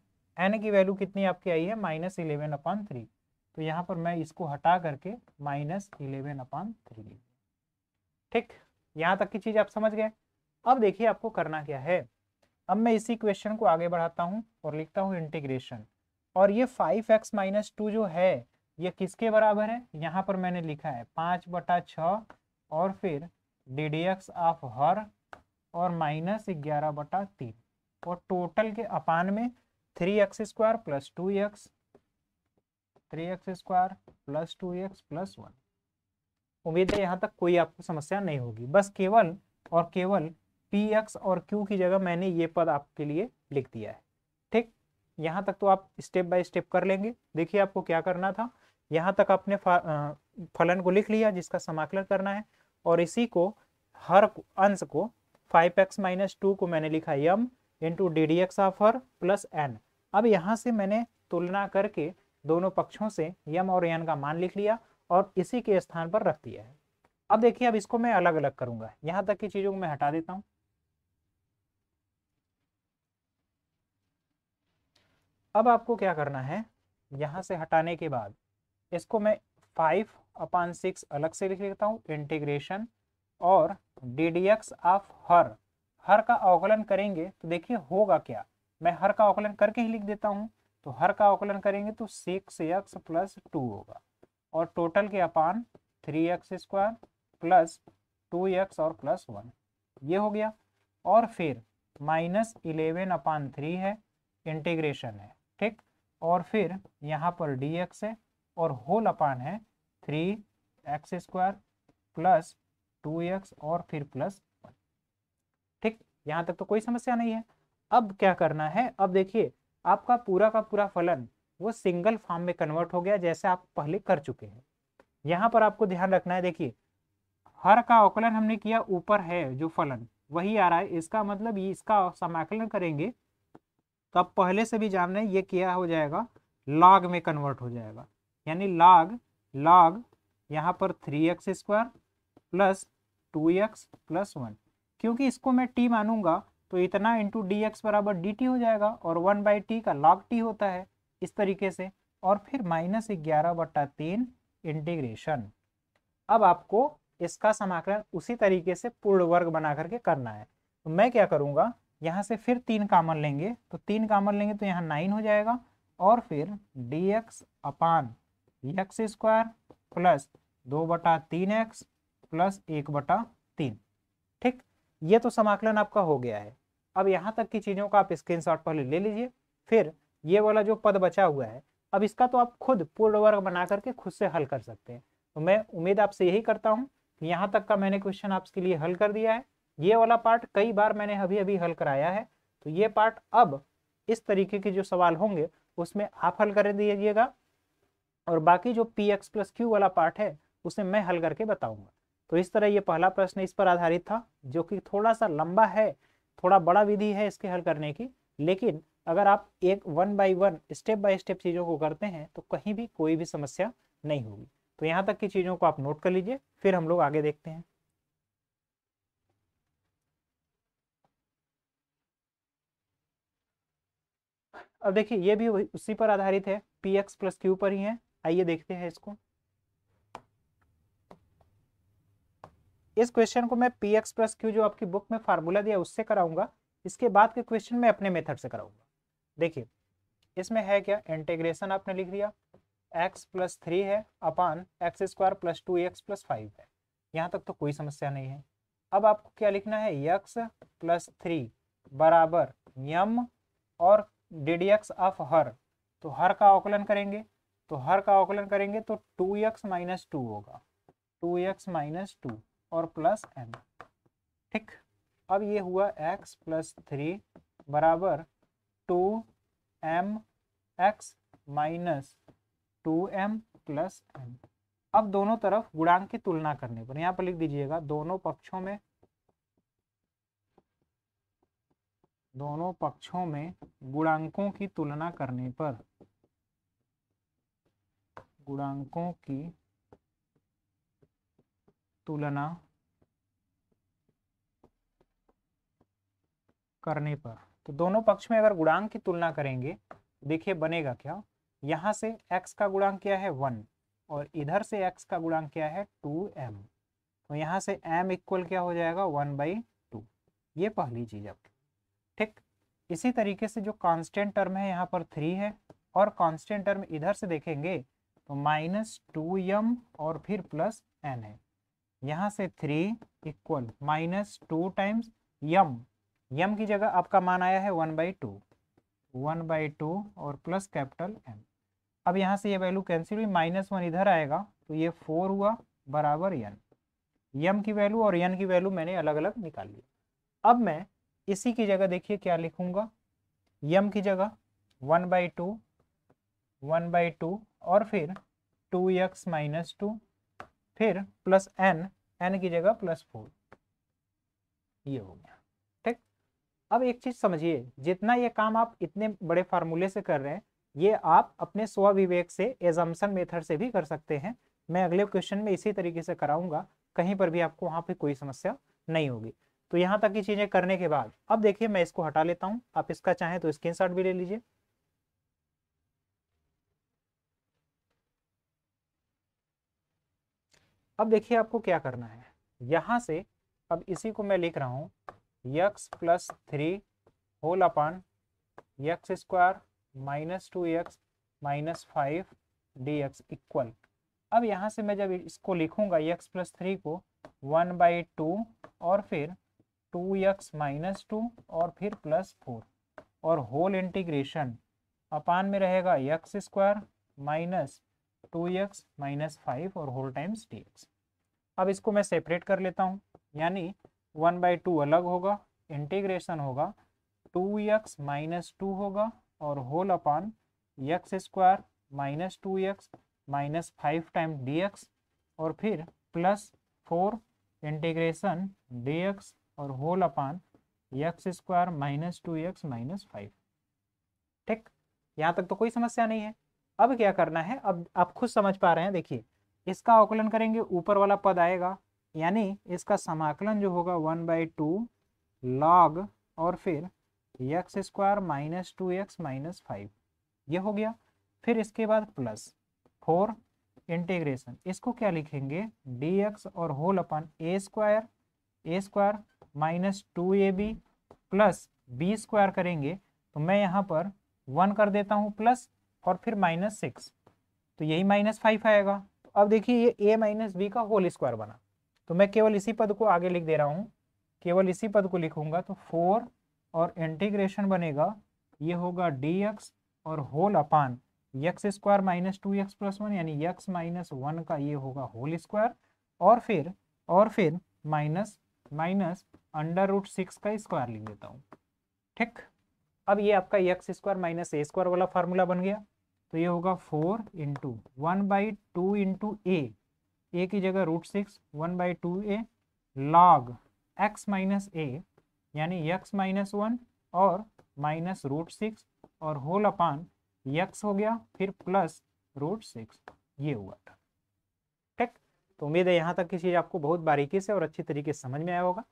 की वैल्यू कितनी आपकी आई है, -11/3। तो यहाँ पर मैं इसको हटा करके -11/3। ठीक, यहाँ तक की चीज आप समझ गए। अब देखिए आपको करना क्या है। अब मैं इसी क्वेश्चन को आगे बढ़ाता हूँ और लिखता हूँ इंटीग्रेशन। और ये 5x-2 जो है ये किसके बराबर है, यहाँ पर मैंने लिखा है 5/6 और फिर डी डी एक्स ऑफ हर और -11/3, और टोटल के अपान में 3x² plus 2x, 3x² plus 2x plus 1। उम्मीद है यहाँ तक कोई आपको समस्या नहीं होगी। बस केवल और केवल पी एक्स और क्यू की जगह मैंने ये पद आपके लिए लिख दिया है। ठीक, यहाँ तक तो आप स्टेप बाय स्टेप कर लेंगे। देखिए आपको क्या करना था, यहाँ तक आपने फलन को लिख लिया जिसका समाकलन करना है, और इसी को हर अंश को 5x माइनस 2 को मैंने लिखा m into D d x of हर प्लस n। अब यहाँ से मैंने तुलना करके दोनों पक्षों से m और n का मान लिख लिया और इसी के स्थान पर रख दिया है। अब देखिए, अब इसको मैं अलग अलग करूंगा, यहाँ तक की चीजों को मैं हटा देता हूँ। अब आपको क्या करना है, यहाँ से हटाने के बाद इसको मैं 5/6 अलग से लिख लेता हूँ इंटीग्रेशन, और डी डी एक्स ऑफ हर का अवकलन करेंगे तो देखिए होगा क्या, मैं हर का अवकलन करके ही लिख देता हूँ। तो हर का अवकलन करेंगे तो 6x प्लस 2 होगा, और टोटल के अपान 3x² प्लस 2x और प्लस 1, ये हो गया। और फिर -11/3 है, इंटीग्रेशन है, ठीक। और फिर यहाँ पर dx है और होल अपान है 3x² प्लस 2x और फिर प्लस 1, ठीक। यहाँ तक तो कोई समस्या नहीं है। अब क्या करना है, अब देखिए आपका पूरा का पूरा फलन वो सिंगल फॉर्म में कन्वर्ट हो गया, जैसे आप पहले कर चुके हैं। यहाँ पर आपको ध्यान रखना है, देखिए हर का अवकलन हमने किया, ऊपर है जो फलन वही आ रहा है, इसका मतलब इसका समाकलन करेंगे तो आप पहले से भी जान रहे हैं ये क्या हो जाएगा, लॉग में कन्वर्ट हो जाएगा, यानी लॉग यहाँ पर 3x² प्लस 2x प्लस 1, क्योंकि इसको मैं t मानूंगा तो इतना इंटू डी एक्स बराबर डी टी हो जाएगा, और 1/t का log t होता है इस तरीके से, और फिर -11/3 इंटीग्रेशन। अब आपको इसका समाकलन उसी तरीके से पूर्ण वर्ग बना करके करना है। तो मैं क्या करूंगा, यहाँ से फिर 3 कामन लेंगे, तो 3 कामन लेंगे तो यहाँ 9 हो जाएगा, और फिर dx अपान x² प्लस 2/3x प्लस 1/3, ठीक। ये तो समाकलन आपका हो गया है। अब यहाँ तक की चीज़ों का आप स्क्रीनशॉट पहले ले लीजिए, फिर ये वाला जो पद बचा हुआ है, अब इसका तो आप खुद पूर्ण वर्ग बना करके खुद से हल कर सकते हैं। तो मैं उम्मीद आपसे यही करता हूँ कि यहाँ तक का मैंने क्वेश्चन आपके लिए हल कर दिया है। ये वाला पार्ट कई बार मैंने अभी अभी हल कराया है, तो ये पार्ट अब इस तरीके के जो सवाल होंगे उसमें आप हल कर दीजिएगा, और बाकी जो px प्लस q वाला पार्ट है उसे मैं हल करके बताऊंगा। तो इस तरह ये पहला प्रश्न इस पर आधारित था, जो कि थोड़ा सा लंबा है, थोड़ा बड़ा विधि है इसके हल करने की, लेकिन अगर आप एक 1 बाय 1 स्टेप बाय स्टेप चीज़ों को करते हैं तो कहीं भी कोई भी समस्या नहीं होगी। तो यहाँ तक की चीज़ों को आप नोट कर लीजिए, फिर हम लोग आगे देखते हैं। अब देखिए ये भी उसी पर आधारित है, px प्लस q पर ही है। आइए देखते हैं इसको। इस क्वेश्चन को मैं px प्लस q जो आपकी बुक में फार्मूला दिया उससे कराऊंगा, इसके बाद के क्वेश्चन में अपने मेथड से कराऊंगा। देखिए इसमें है क्या, इंटीग्रेशन आपने लिख दिया, x प्लस 3 है अपान x² प्लस 2x प्लस 5 है, यहाँ तक तो कोई समस्या नहीं है। अब आपको क्या लिखना है, x प्लस 3 बराबर m और ddx ऑफ हर, तो हर का अवकलन करेंगे, तो हर का अवकलन करेंगे तो 2x माइनस 2 होगा, 2x माइनस 2 और प्लस m, ठीक। अब ये हुआ x प्लस 3 बराबर 2mx minus 2m plus m। अब दोनों तरफ गुणांक की तुलना करने पर यहाँ पर लिख दीजिएगा, दोनों पक्षों में गुणांकों की तुलना करने पर, गुणांकों की तुलना करने पर, तो दोनों पक्ष में अगर गुणांक की तुलना करेंगे देखिए बनेगा क्या, यहाँ से x का गुणांक क्या है 1 और इधर से x का गुणांक क्या है 2m, तो यहाँ से m इक्वल क्या हो जाएगा 1/2, ये पहली चीज आपकी, ठीक। इसी तरीके से जो कांस्टेंट टर्म है यहाँ पर 3 है, और कांस्टेंट टर्म इधर से देखेंगे तो -2m और फिर प्लस n है, यहाँ से 3 इक्वल -2 टाइम्स m की जगह आपका मान आया है 1/2 और प्लस कैपिटल M। अब यहाँ से ये वैल्यू कैंसिल हुई, -1 इधर आएगा तो ये 4 हुआ बराबर n, m की वैल्यू और n की वैल्यू मैंने अलग अलग निकाल लिया। अब मैं इसी की जगह देखिए क्या लिखूंगा, m की जगह 1/2 और फिर 2x माइनस 2, फिर प्लस n की जगह +4, ये हो गया। अब एक चीज समझिए, जितना ये काम आप इतने बड़े फार्मूले से कर रहे हैं, ये आप अपने स्वविवेक से एजम्पशन मेथड से भी कर सकते हैं। मैं अगले क्वेश्चन में इसी तरीके से कराऊंगा, कहीं पर भी आपको वहां पे कोई समस्या नहीं होगी। तो यहाँ तक की चीजें करने के बाद अब देखिए मैं इसको हटा लेता हूँ, आप इसका चाहें तो स्क्रीनशॉट भी ले लीजिए। अब देखिए आपको क्या करना है, यहाँ से अब इसी को मैं लिख रहा हूँ x plus 3 whole upon x square minus 2x minus 5 d x equal. अब यहाँ से मैं जब इसको लिखूंगा x प्लस 3 को 1/2 और फिर 2x माइनस 2 और फिर प्लस 4 और होल इंटीग्रेशन अपान में रहेगा x square minus 2x minus 5 और होल टाइम्स dx। अब इसको मैं सेपरेट कर लेता हूँ, यानी 1/2 अलग होगा, इंटीग्रेशन होगा 2x माइनस 2 होगा और whole upon x square minus 2x minus 5 time dx और फिर प्लस 4 इंटीग्रेशन dx और whole upon x square minus 2x minus 5। ठीक, यहाँ तक तो कोई समस्या नहीं है। अब क्या करना है, अब आप खुद समझ पा रहे हैं, देखिए इसका अवकलन करेंगे, ऊपर वाला पद आएगा, यानी इसका समाकलन जो होगा 1/2 लॉग और फिर x square minus 2x minus 5, ये हो गया। फिर इसके बाद प्लस 4 इंटीग्रेशन, इसको क्या लिखेंगे dx और whole upon a square minus 2ab plus b square करेंगे, तो मैं यहाँ पर 1 कर देता हूँ प्लस और फिर माइनस 6, तो यही माइनस 5 आएगा। तो अब देखिए ये a माइनस बी का होल स्क्वायर बना, तो मैं केवल इसी पद को आगे लिख दे रहा हूँ, केवल इसी पद को लिखूंगा, तो 4 और इंटीग्रेशन बनेगा, ये होगा dx और whole upon x square minus 2x plus 1 यानी x माइनस 1 का ये होगा होल स्क्वायर और फिर माइनस माइनस अंडर रूट 6 का स्क्वायर लिख देता हूँ। ठीक, अब ये आपका x square minus a square वाला फार्मूला बन गया, तो ये होगा 4 इंटू 1/2 इंटू ए की जगह √6 1/2a लॉग x माइनस ए यानी x माइनस 1 और माइनस √6 और होल अपान x हो गया, फिर प्लस √6, ये हुआ था। ठीक, तो उम्मीद है यहाँ तक की चीज़ आपको बहुत बारीकी से और अच्छी तरीके से समझ में आया होगा।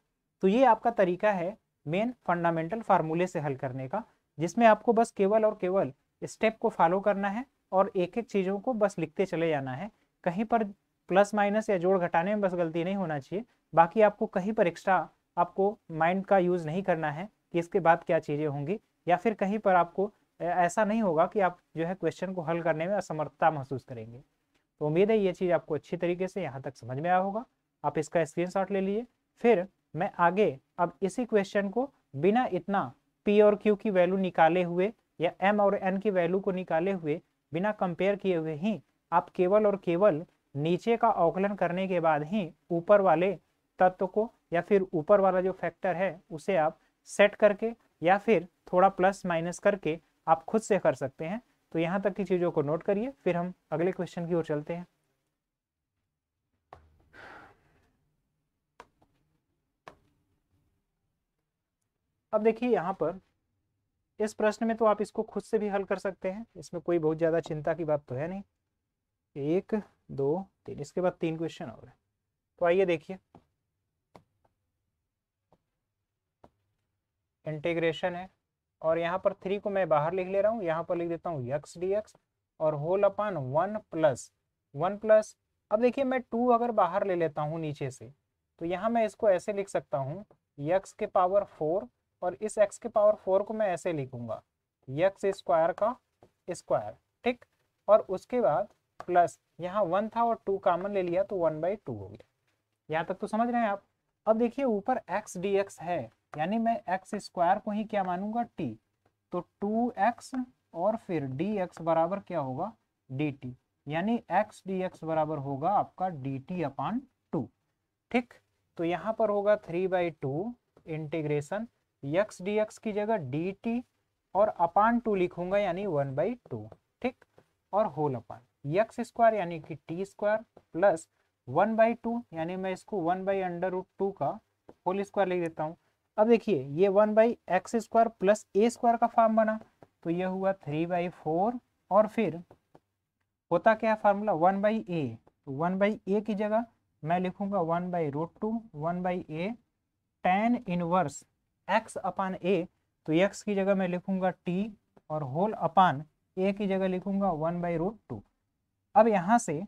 तो ये आपका तरीका है मेन फंडामेंटल फार्मूले से हल करने का, जिसमें आपको बस केवल और केवल स्टेप को फॉलो करना है और एक एक चीज़ों को बस लिखते चले जाना है। कहीं पर प्लस माइनस या जोड़ घटाने में बस गलती नहीं होना चाहिए, बाकी आपको कहीं पर एक्स्ट्रा आपको माइंड का यूज़ नहीं करना है कि इसके बाद क्या चीज़ें होंगी, या फिर कहीं पर आपको ऐसा नहीं होगा कि आप जो है क्वेश्चन को हल करने में असमर्थता महसूस करेंगे। तो उम्मीद है ये चीज़ आपको अच्छी तरीके से यहाँ तक समझ में आया होगा। आप इसका स्क्रीनशॉट ले लीजिए, फिर मैं आगे अब इसी क्वेश्चन को बिना इतना P और Q की वैल्यू निकाले हुए या M और N की वैल्यू को निकाले हुए, बिना कंपेयर किए हुए ही आप केवल और केवल नीचे का अवकलन करने के बाद ही ऊपर वाले तत्व को या फिर ऊपर वाला जो फैक्टर है उसे आप सेट करके या फिर थोड़ा प्लस माइनस करके आप खुद से कर सकते हैं। तो यहाँ तक की चीज़ों को नोट करिए, फिर हम अगले क्वेश्चन की ओर चलते हैं। अब देखिए यहाँ पर इस प्रश्न में तो आप इसको खुद से भी हल कर सकते हैं, इसमें कोई बहुत ज़्यादा चिंता की बात तो है नहीं। 1 2 3, इसके बाद 3 क्वेश्चन और है। तो आइए देखिए, इंटीग्रेशन है और यहाँ पर 3 को मैं बाहर लिख ले रहा हूँ, यहाँ पर लिख देता हूँ x dx और होल अपान 1 प्लस अब देखिए मैं 2 अगर बाहर ले लेता हूँ नीचे से, तो यहाँ मैं इसको ऐसे लिख सकता हूँ x के पावर 4 और इस x के पावर 4 को मैं ऐसे लिखूंगा x स्क्वायर का स्क्वायर। ठीक, और उसके बाद प्लस यहाँ 1 था और 2 कॉमन ले लिया तो 1/2 हो गया। यहाँ तक तो समझ रहे हैं आप। अब देखिए ऊपर x dx है, यानी मैं x स्क्वायर को ही क्या मानूंगा t, तो 2x और फिर dx बराबर क्या होगा dt, यानी x dx बराबर होगा आपका dt अपान 2। ठीक, तो यहाँ पर होगा 3/2 इंटीग्रेशन x dx की जगह dt और अपान 2 लिखूंगा यानी 1/2। ठीक, और होल अपान x स्क्वायर यानी कि t स्क्वायर प्लस 1/2 यानी मैं इसको 1/√2 का होल स्क्वायर लिख देता हूँ। अब देखिए ये 1/x² प्लस a² का फॉर्म बना, तो ये हुआ 3/4 और फिर होता क्या है फार्मूला 1/a, तो 1/a की जगह मैं लिखूंगा 1/√2 1/a tan inverse x upon a, तो x की जगह मैं लिखूंगा t और होल अपान a की जगह लिखूंगा 1/√2। अब यहाँ से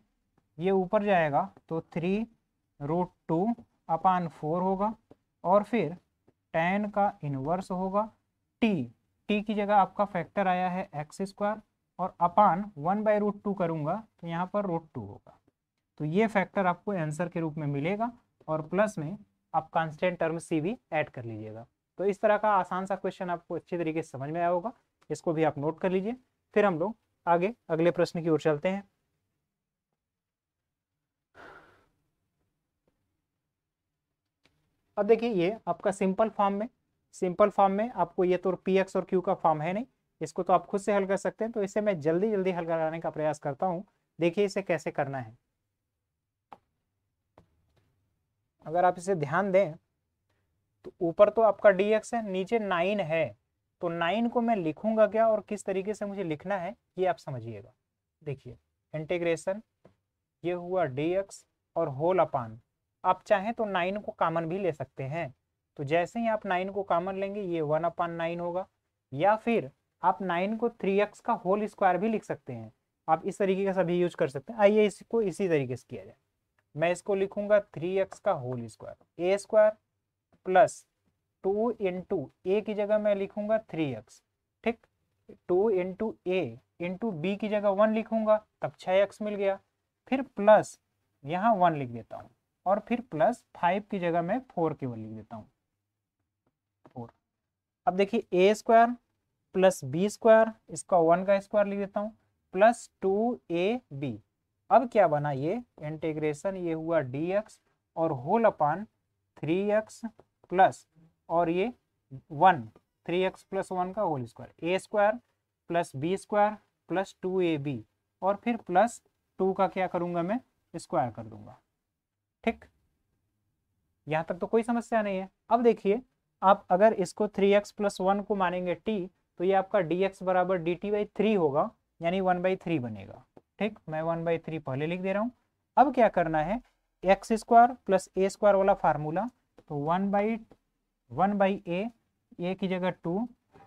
ये ऊपर जाएगा तो 3√2 अपान 4 होगा और फिर tan का इनवर्स होगा t, t की जगह आपका फैक्टर आया है x² और अपान 1/√2 करूंगा तो यहाँ पर √2 होगा, तो ये फैक्टर आपको आंसर के रूप में मिलेगा और प्लस में आप कांस्टेंट टर्म सी भी ऐड कर लीजिएगा। तो इस तरह का आसान सा क्वेश्चन आपको अच्छी तरीके से समझ में आया होगा, इसको भी आप नोट कर लीजिए। फिर हम लोग आगे अगले प्रश्न की ओर चलते हैं। अब देखिए ये आपका सिंपल फॉर्म में आपको ये तो पी एक्स और क्यू का फॉर्म है नहीं, इसको तो आप खुद से हल कर सकते हैं, तो इसे मैं जल्दी जल्दी हल कराने का प्रयास करता हूँ। देखिए इसे कैसे करना है, अगर आप इसे ध्यान दें तो ऊपर तो आपका dx है, नीचे 9 है, तो 9 को मैं लिखूंगा क्या और किस तरीके से मुझे लिखना है ये आप समझिएगा। देखिए इंटीग्रेशन ये हुआ dx और होल अपान, आप चाहें तो 9 को कॉमन भी ले सकते हैं, तो जैसे ही आप 9 को कॉमन लेंगे ये 1/9 होगा, या फिर आप 9 को 3x का होल स्क्वायर भी लिख सकते हैं, आप इस तरीके का सभी यूज कर सकते हैं। आइए इसको इसी तरीके से किया जाए, मैं इसको लिखूंगा 3x का whole square a square plus 2 into ए की जगह मैं लिखूंगा 3x, ठीक, 2 इंटू ए इंटू बी की जगह 1 लिखूंगा तब 6x मिल गया, फिर प्लस यहाँ 1 लिख देता हूँ और फिर प्लस 5 की जगह मैं 4 केवल लिख देता हूँ 4। अब देखिए ए स्क्वायर प्लस बी स्क्वायर, इसका 1 का स्क्वायर लिख देता हूँ प्लस 2ab। अब क्या बना ये इंटीग्रेशन ये हुआ dx और होल अपान 3x प्लस और ये 1 3x प्लस 1 का whole square a square plus b square plus 2ab और फिर प्लस 2 का क्या करूंगा मैं स्क्वायर कर दूंगा, ठीक, यहाँ तक तो कोई समस्या नहीं है। अब देखिए आप अगर इसको 3x प्लस 1 को मानेंगे t, तो ये आपका dx बराबर dt/3 होगा, यानी 1/3 बनेगा, ठीक, मैं 1/3 पहले लिख दे रहा हूँ। अब क्या करना है x² प्लस a² वाला फार्मूला, तो 1/a, a की जगह 2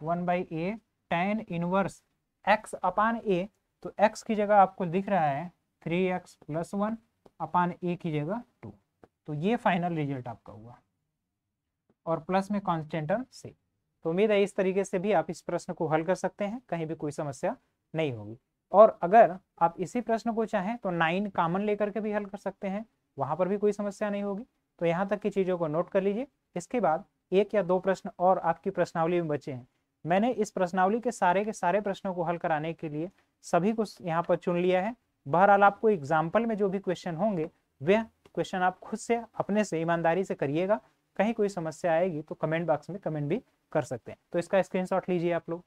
1/a tan inverse x upon a, तो x की जगह आपको दिख रहा है 3x प्लस 1 अपान a की जगह 2, तो ये फाइनल रिजल्ट आपका हुआ और प्लस में कांस्टेंट टर्म से। तो उम्मीद है इस तरीके से भी आप इस प्रश्न को हल कर सकते हैं, कहीं भी कोई समस्या नहीं होगी। और अगर आप इसी प्रश्न को चाहें तो 9 कॉमन लेकर के भी हल कर सकते हैं, वहां पर भी कोई समस्या नहीं होगी। तो यहाँ तक की चीज़ों को नोट कर लीजिए। इसके बाद 1 या 2 प्रश्न और आपकी प्रश्नावली में बचे हैं। मैंने इस प्रश्नावली के सारे प्रश्नों को हल कराने के लिए सभी को यहाँ पर चुन लिया है। बहरहाल आपको एग्जाम्पल में जो भी क्वेश्चन होंगे वह क्वेश्चन आप खुद से अपने से ईमानदारी से करिएगा, कहीं कोई समस्या आएगी तो कमेंट बॉक्स में कमेंट भी कर सकते हैं। तो इसका स्क्रीनशॉट लीजिए आप लोग।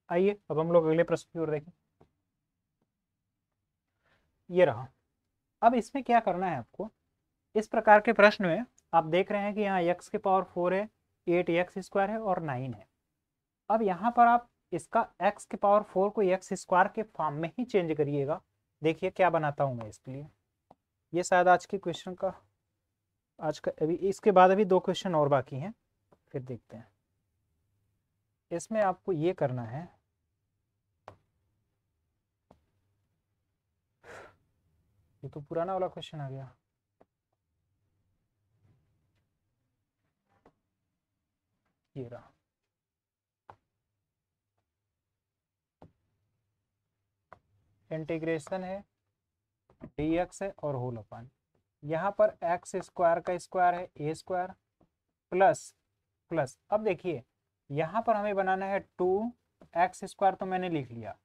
आइए अब हम लोग अगले प्रश्न की ओर देखें। ये रहा। अब इसमें क्या करना है आपको, इस प्रकार के प्रश्न में आप देख रहे हैं कि यहाँ x की पावर 4 है, 8x² है और 9 है। अब यहाँ पर आप इसका x की पावर 4 को x² के फॉर्म में ही चेंज करिएगा। देखिए क्या बनाता हूँ मैं इसके लिए। ये शायद आज के क्वेश्चन का अभी इसके बाद अभी 2 क्वेश्चन और बाकी हैं, फिर देखते हैं। इसमें आपको ये करना है, ये तो पुराना वाला क्वेश्चन आ गया। ये रहा। इंटीग्रेशन है dx है और होल अपान, यहाँ पर x² का स्क्वायर है a² प्लस प्लस। अब देखिए यहाँ पर हमें बनाना है 2x², तो मैंने लिख लिया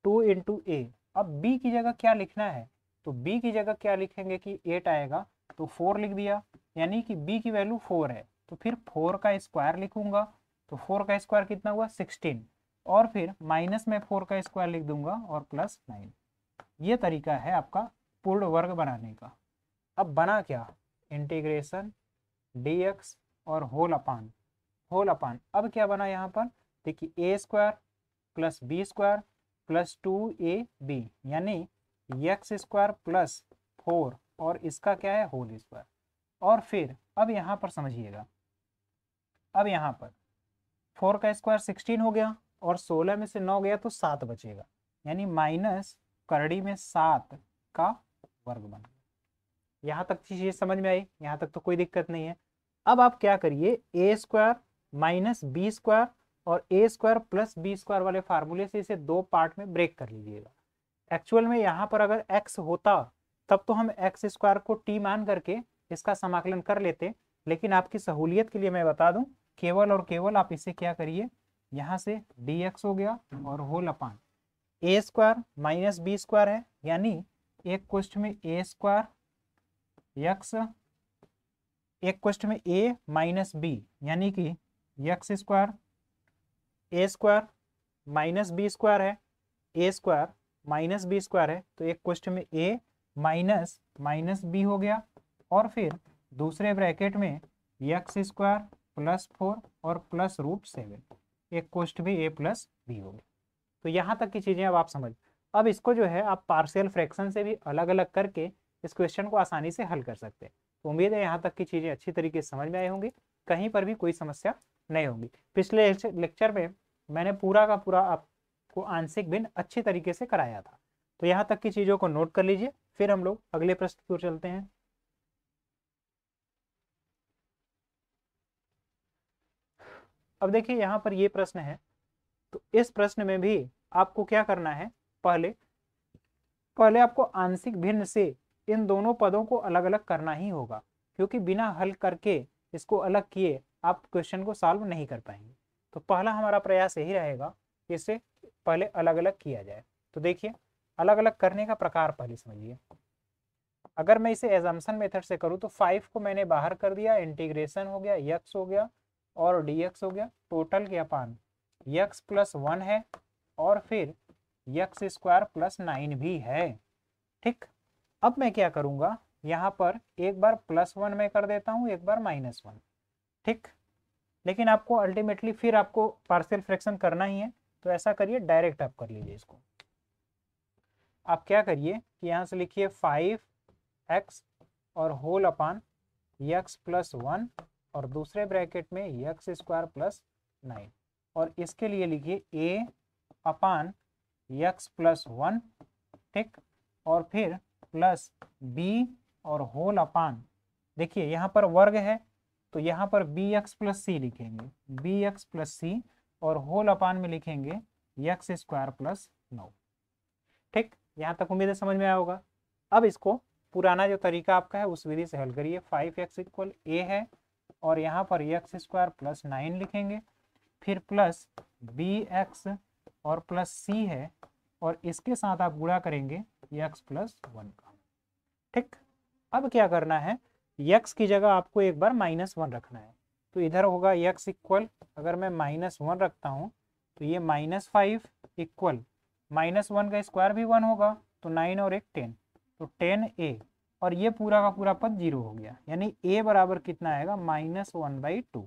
2 इंटू a। अब b की जगह क्या लिखना है, तो b की जगह क्या लिखेंगे कि 8 आएगा तो 4 लिख दिया, यानी कि b की वैल्यू 4 है, तो फिर 4 का स्क्वायर लिखूंगा, तो 4 का स्क्वायर कितना हुआ 16, और फिर माइनस में 4 का स्क्वायर लिख दूंगा और प्लस 9। ये तरीका है आपका पूर्ण वर्ग बनाने का। अब बना क्या, इंटीग्रेशन dx और होल अपान अब क्या बना यहाँ पर, देखिए a square plus b square plus 2ab यानी एक्स स्क्वायर प्लस 4 और इसका क्या है होल स्क्वायर। और फिर अब यहाँ पर समझिएगा, अब यहाँ पर 4 का स्क्वायर 16 हो गया और 16 में से 9 गया तो 7 बचेगा, यानी माइनस करड़ी में 7 का वर्ग बन गया। यहाँ तक चीज़ समझ में आई, यहाँ तक तो कोई दिक्कत नहीं है। अब आप क्या करिए, ए स्क्वायर माइनस बी स्क्वायर और ए स्क्वायर प्लस बी स्क्वायर वाले फार्मूले से इसे दो पार्ट में ब्रेक कर लीजिएगा। एक्चुअल में यहाँ पर अगर x होता तब तो हम एक्स स्क्वायर को t मान करके इसका समाकलन कर लेते, लेकिन आपकी सहूलियत के लिए मैं बता दूं, केवल और केवल आप इसे क्या करिए, यहाँ से dx हो गया और होल अपान ए स्क्वायर माइनस बी स्क्वायर है, यानी एक क्वेश्चन में ए स्क्वायर एक्स, एक क्वेश्चन में ए माइनस बी यानी कि x square, a square minus B square है, a square minus B square है, तो एक क्वेश्चन में ए माइनस माइनस बी हो गया और फिर दूसरे ब्रैकेट में एक्स स्क्वायर प्लस 4 और प्लस √7, एक क्वेश्चन में ए प्लस बी हो गया। तो यहाँ तक की चीज़ें अब आप समझ, अब इसको जो है आप पार्शियल फ्रैक्शन से भी अलग अलग करके इस क्वेश्चन को आसानी से हल कर सकते हैं। तो उम्मीद है यहाँ तक की चीज़ें अच्छी तरीके से समझ में आई होंगी, कहीं पर भी कोई समस्या नहीं होगी। पिछले लेक्चर में मैंने पूरा का पूरा आपको आंशिक भिन्न अच्छी तरीके से कराया था। तो यहाँ तक की चीज़ों को नोट कर लीजिए, फिर हम लोग अगले प्रश्न की ओर चलते हैं। अब देखिए यहाँ पर ये प्रश्न है, तो इस प्रश्न में भी आपको क्या करना है, पहले आपको आंशिक भिन्न से इन दोनों पदों को अलग अलग करना ही होगा, क्योंकि बिना हल करके इसको अलग किए आप क्वेश्चन को सॉल्व नहीं कर पाएंगे। तो पहला हमारा प्रयास यही रहेगा कि इसे पहले अलग अलग किया जाए। तो देखिए अलग अलग करने का प्रकार पहले समझिए। अगर मैं इसे एजम्पशन मेथड से करूँ तो 5 को मैंने बाहर कर दिया, इंटीग्रेशन हो गया, x हो गया और dx हो गया, टोटल के अपान x प्लस 1 है और फिर एक्स स्क्वायर प्लस 9 भी है। ठीक, अब मैं क्या करूंगा, यहाँ पर एक बार +1 में कर देता हूँ, एक बार -1। ठीक, लेकिन आपको अल्टीमेटली फिर आपको पार्शियल फ्रैक्शन करना ही है, तो ऐसा करिए डायरेक्ट आप कर लीजिए इसको। आप क्या करिए कि यहाँ से लिखिए 5x और होल अपान x प्लस 1 और दूसरे ब्रैकेट में एक्स स्क्वायर प्लस 9 और इसके लिए लिखिए a अपान एक्स प्लस 1। ठीक, और फिर प्लस b और होल अपान, देखिए यहाँ पर वर्ग है तो यहाँ पर bx प्लस सी लिखेंगे, bx प्लस सी और होल अपान में लिखेंगे एक्स स्क्वायर प्लस 9। ठीक, यहाँ तक उम्मीद है समझ में आया होगा। अब इसको पुराना जो तरीका आपका है उस विधि से हल करिए। 5x इक्वल a है और यहाँ पर एक्स स्क्वायर प्लस 9 लिखेंगे, फिर प्लस bx और प्लस c है और इसके साथ आप गुणा करेंगे x प्लस 1 का। ठीक, अब क्या करना है, x की जगह आपको एक बार -1 रखना है, तो इधर होगा x इक्वल, अगर मैं -1 रखता हूँ तो ये -5 इक्वल -1 का स्क्वायर भी 1 होगा तो 9 और 1 10, तो 10a और ये पूरा का पूरा पद 0 हो गया, यानी a बराबर कितना आएगा -1/2।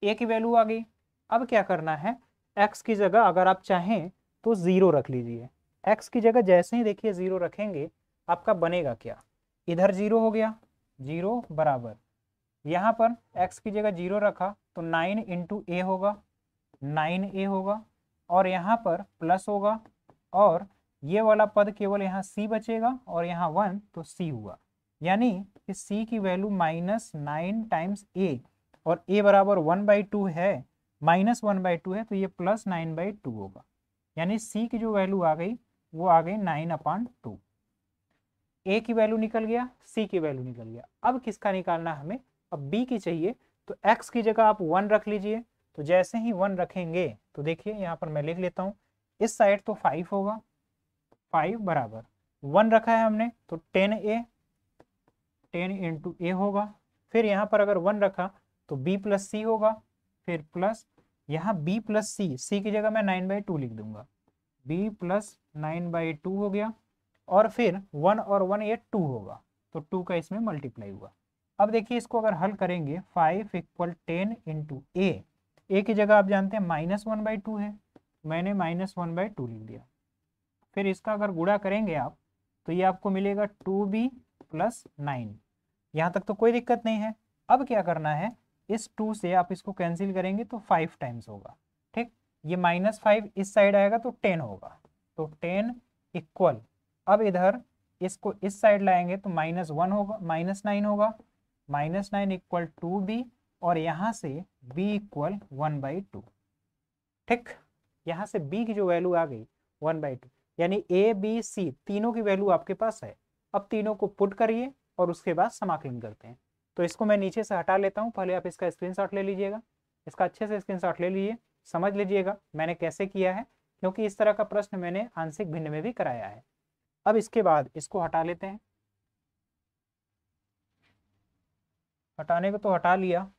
a की वैल्यू आ गई। अब क्या करना है, x की जगह अगर आप चाहें तो 0 रख लीजिए। x की जगह जैसे ही देखिए 0 रखेंगे आपका बनेगा क्या, इधर 0 हो गया, 0 बराबर यहाँ पर x की जगह 0 रखा तो 9 इंटू a होगा, 9a होगा और यहाँ पर प्लस होगा और ये वाला पद केवल यहाँ c बचेगा और यहाँ 1 तो c हुआ, यानी इस c की वैल्यू -9 टाइम्स a और a बराबर 1/2 है, -1/2 है तो ये +9/2 होगा, यानी c की जो वैल्यू आ गई वो आ गई 9/2। a की वैल्यू निकल गया, c की वैल्यू निकल गया। अब किसका निकालना हमें, अब b की चाहिए, तो x की जगह आप 1 रख लीजिए। तो जैसे ही 1 रखेंगे तो देखिए यहाँ पर मैं लिख लेता हूँ, इस साइड तो 5 होगा, 5 बराबर 1 रखा है हमने तो 10a, 10 इंटू a होगा, फिर यहाँ पर अगर 1 रखा तो b प्लस c होगा, फिर प्लस यहाँ b प्लस सी की जगह मैं 9/2 लिख दूंगा, b प्लस 9/2 हो गया, और फिर 1 और 1 ये 2 होगा, तो 2 का इसमें मल्टीप्लाई हुआ। अब देखिए इसको अगर हल करेंगे 5 = 10 इंटू ए की जगह आप जानते हैं -1/2 है, मैंने -1/2 लिख दिया। फिर इसका अगर गुणा करेंगे आप तो ये आपको मिलेगा 2b प्लस 9। यहाँ तक तो कोई दिक्कत नहीं है। अब क्या करना है, इस 2 से आप इसको कैंसिल करेंगे तो 5 टाइम्स होगा, ठीक। ये -5 इस साइड आएगा तो 10 होगा, तो 10 इक्वल, अब इधर इसको इस साइड लाएंगे तो -1 होगा, -9 होगा, -9 इक्वल 2b, और यहाँ से b इक्वल 1/2, ठीक। यहाँ से b की जो वैल्यू आ गई 1/2, यानी a b c तीनों की वैल्यू आपके पास है। अब तीनों को पुट करिए और उसके बाद समाकलन करते हैं। तो इसको मैं नीचे से हटा लेता हूँ, पहले आप इसका स्क्रीनशॉट ले लीजिएगा, इसका अच्छे से स्क्रीनशॉट ले लीजिए, समझ लीजिएगा मैंने कैसे किया है, क्योंकि इस तरह का प्रश्न मैंने आंशिक भिन्न में भी कराया है। अब इसके बाद इसको हटा लेते हैं, हटाने को तो हटा लिया,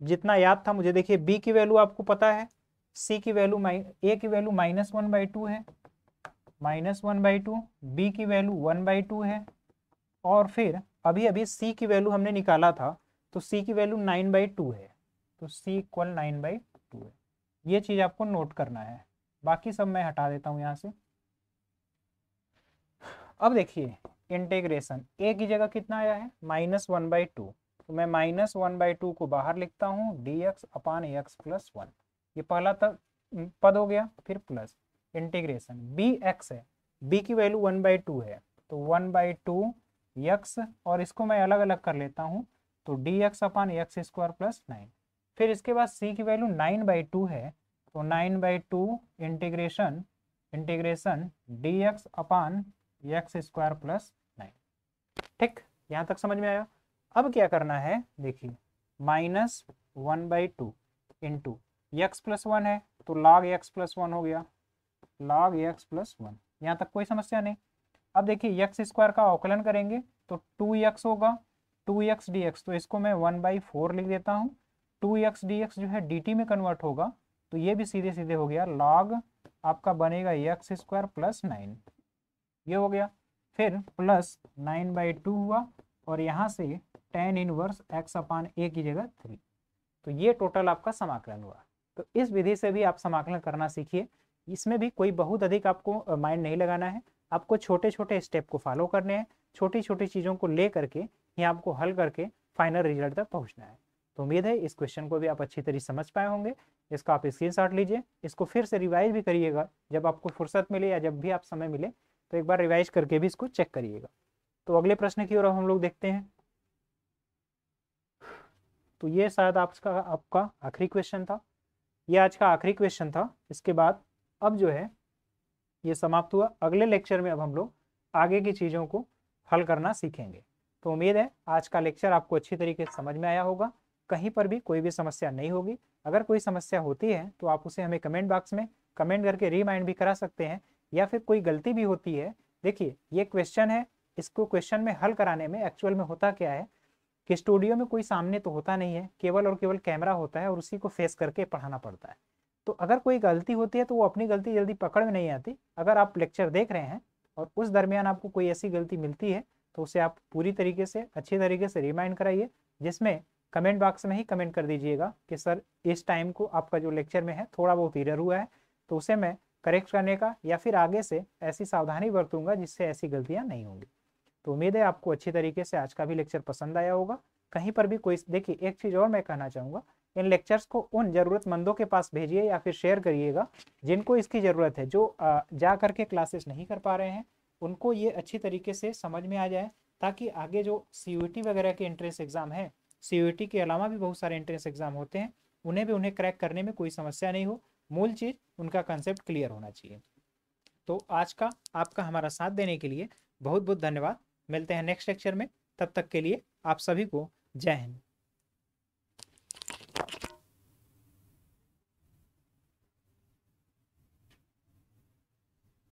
जितना याद था मुझे। देखिए b की वैल्यू आपको पता है, c की वैल्यू a की वैल्यू -1/2 है, -1/2, b की वैल्यू 1/2 है, और फिर अभी अभी c की वैल्यू हमने निकाला था, तो c की वैल्यू 9/2 है, तो c इक्वल 9/2 है। ये चीज आपको नोट करना है, बाकी सब मैं हटा देता हूँ यहाँ से। अब देखिए इंटीग्रेशन a की जगह कितना आया है -1/2, तो मैं -1/2 को बाहर लिखता हूँ, dx/x+1, ये पहला पद हो गया। फिर प्लस इंटीग्रेशन bx है, b की वैल्यू 1/2 है, तो 1/2 x, और इसको मैं अलग अलग कर लेता हूँ, तो dx/x² + 9। फिर इसके बाद c की वैल्यू 9/2 है, तो 9/2 इंटीग्रेशन dx/x² + 9, ठीक। यहाँ तक समझ में आया। अब क्या करना है, देखिए -1/2 इंटू x+1 है, तो log x+1 हो गया, log x+1। यहाँ तक कोई समस्या नहीं। अब देखिए x² का अवकलन करेंगे तो 2x होगा, 2x dx, तो इसको मैं 1/4 लिख देता हूँ। 2x dx जो है dt में कन्वर्ट होगा, तो ये भी सीधे सीधे हो गया, log आपका बनेगा x² + 9, ये हो गया। फिर प्लस 9/2 हुआ, और यहाँ से tan इनवर्स x/a की जगह 3, तो ये टोटल आपका समाकलन हुआ। तो इस विधि से भी आप समाकलन करना सीखिए, इसमें भी कोई बहुत अधिक आपको माइंड नहीं लगाना है, आपको छोटे छोटे स्टेप को फॉलो करने हैं, छोटी छोटी चीज़ों को ले करके ही आपको हल करके फाइनल रिजल्ट तक पहुंचना है। तो उम्मीद है इस क्वेश्चन को भी आप अच्छी तरह समझ पाए होंगे। इसका आप स्क्रीनशॉट लीजिए, इसको फिर से रिवाइज भी करिएगा, जब आपको फुर्सत मिले या जब भी आप समय मिले तो एक बार रिवाइज करके भी इसको चेक करिएगा। तो अगले प्रश्न की ओर हम लोग देखते हैं। तो ये शायद आपका आखिरी क्वेश्चन था, ये आज का आखिरी क्वेश्चन था। इसके बाद अब जो है ये समाप्त हुआ। अगले लेक्चर में अब हम लोग आगे की चीज़ों को हल करना सीखेंगे। तो उम्मीद है आज का लेक्चर आपको अच्छी तरीके से समझ में आया होगा, कहीं पर भी कोई भी समस्या नहीं होगी। अगर कोई समस्या होती है तो आप उसे हमें कमेंट बॉक्स में कमेंट करके रिमाइंड भी करा सकते हैं, या फिर कोई गलती भी होती है। देखिए ये क्वेश्चन है, इसको क्वेश्चन में हल कराने में एक्चुअल में होता क्या है कि स्टूडियो में कोई सामने तो होता नहीं है, केवल और केवल कैमरा होता है और उसी को फेस करके पढ़ाना पड़ता है। तो अगर कोई गलती होती है तो वो अपनी गलती जल्दी पकड़ में नहीं आती। अगर आप लेक्चर देख रहे हैं और उस दरमियान आपको कोई ऐसी गलती मिलती है तो उसे आप पूरी तरीके से अच्छी तरीके से रिमाइंड कराइए, जिसमें कमेंट बॉक्स में ही कमेंट कर दीजिएगा कि सर इस टाइम को आपका जो लेक्चर में है थोड़ा बहुत एरर हुआ है, तो उसे मैं करेक्ट करने का या फिर आगे से ऐसी सावधानी बरतूंगा जिससे ऐसी गलतियाँ नहीं होंगी। तो उम्मीद है आपको अच्छी तरीके से आज का भी लेक्चर पसंद आया होगा। कहीं पर भी कोई, देखिए एक चीज़ और मैं कहना चाहूँगा, इन लेक्चर्स को उन ज़रूरतमंदों के पास भेजिए या फिर शेयर करिएगा जिनको इसकी ज़रूरत है, जो जा करके क्लासेस नहीं कर पा रहे हैं, उनको ये अच्छी तरीके से समझ में आ जाए, ताकि आगे जो CUET वगैरह के एंट्रेंस एग्ज़ाम है, CUET के अलावा भी बहुत सारे एंट्रेंस एग्ज़ाम होते हैं, उन्हें क्रैक करने में कोई समस्या नहीं हो। मूल चीज़ उनका कंसेप्ट क्लियर होना चाहिए। तो आज का आपका हमारा साथ देने के लिए बहुत बहुत धन्यवाद। मिलते हैं नेक्स्ट लेक्चर में, तब तक के लिए आप सभी को जय हिंद।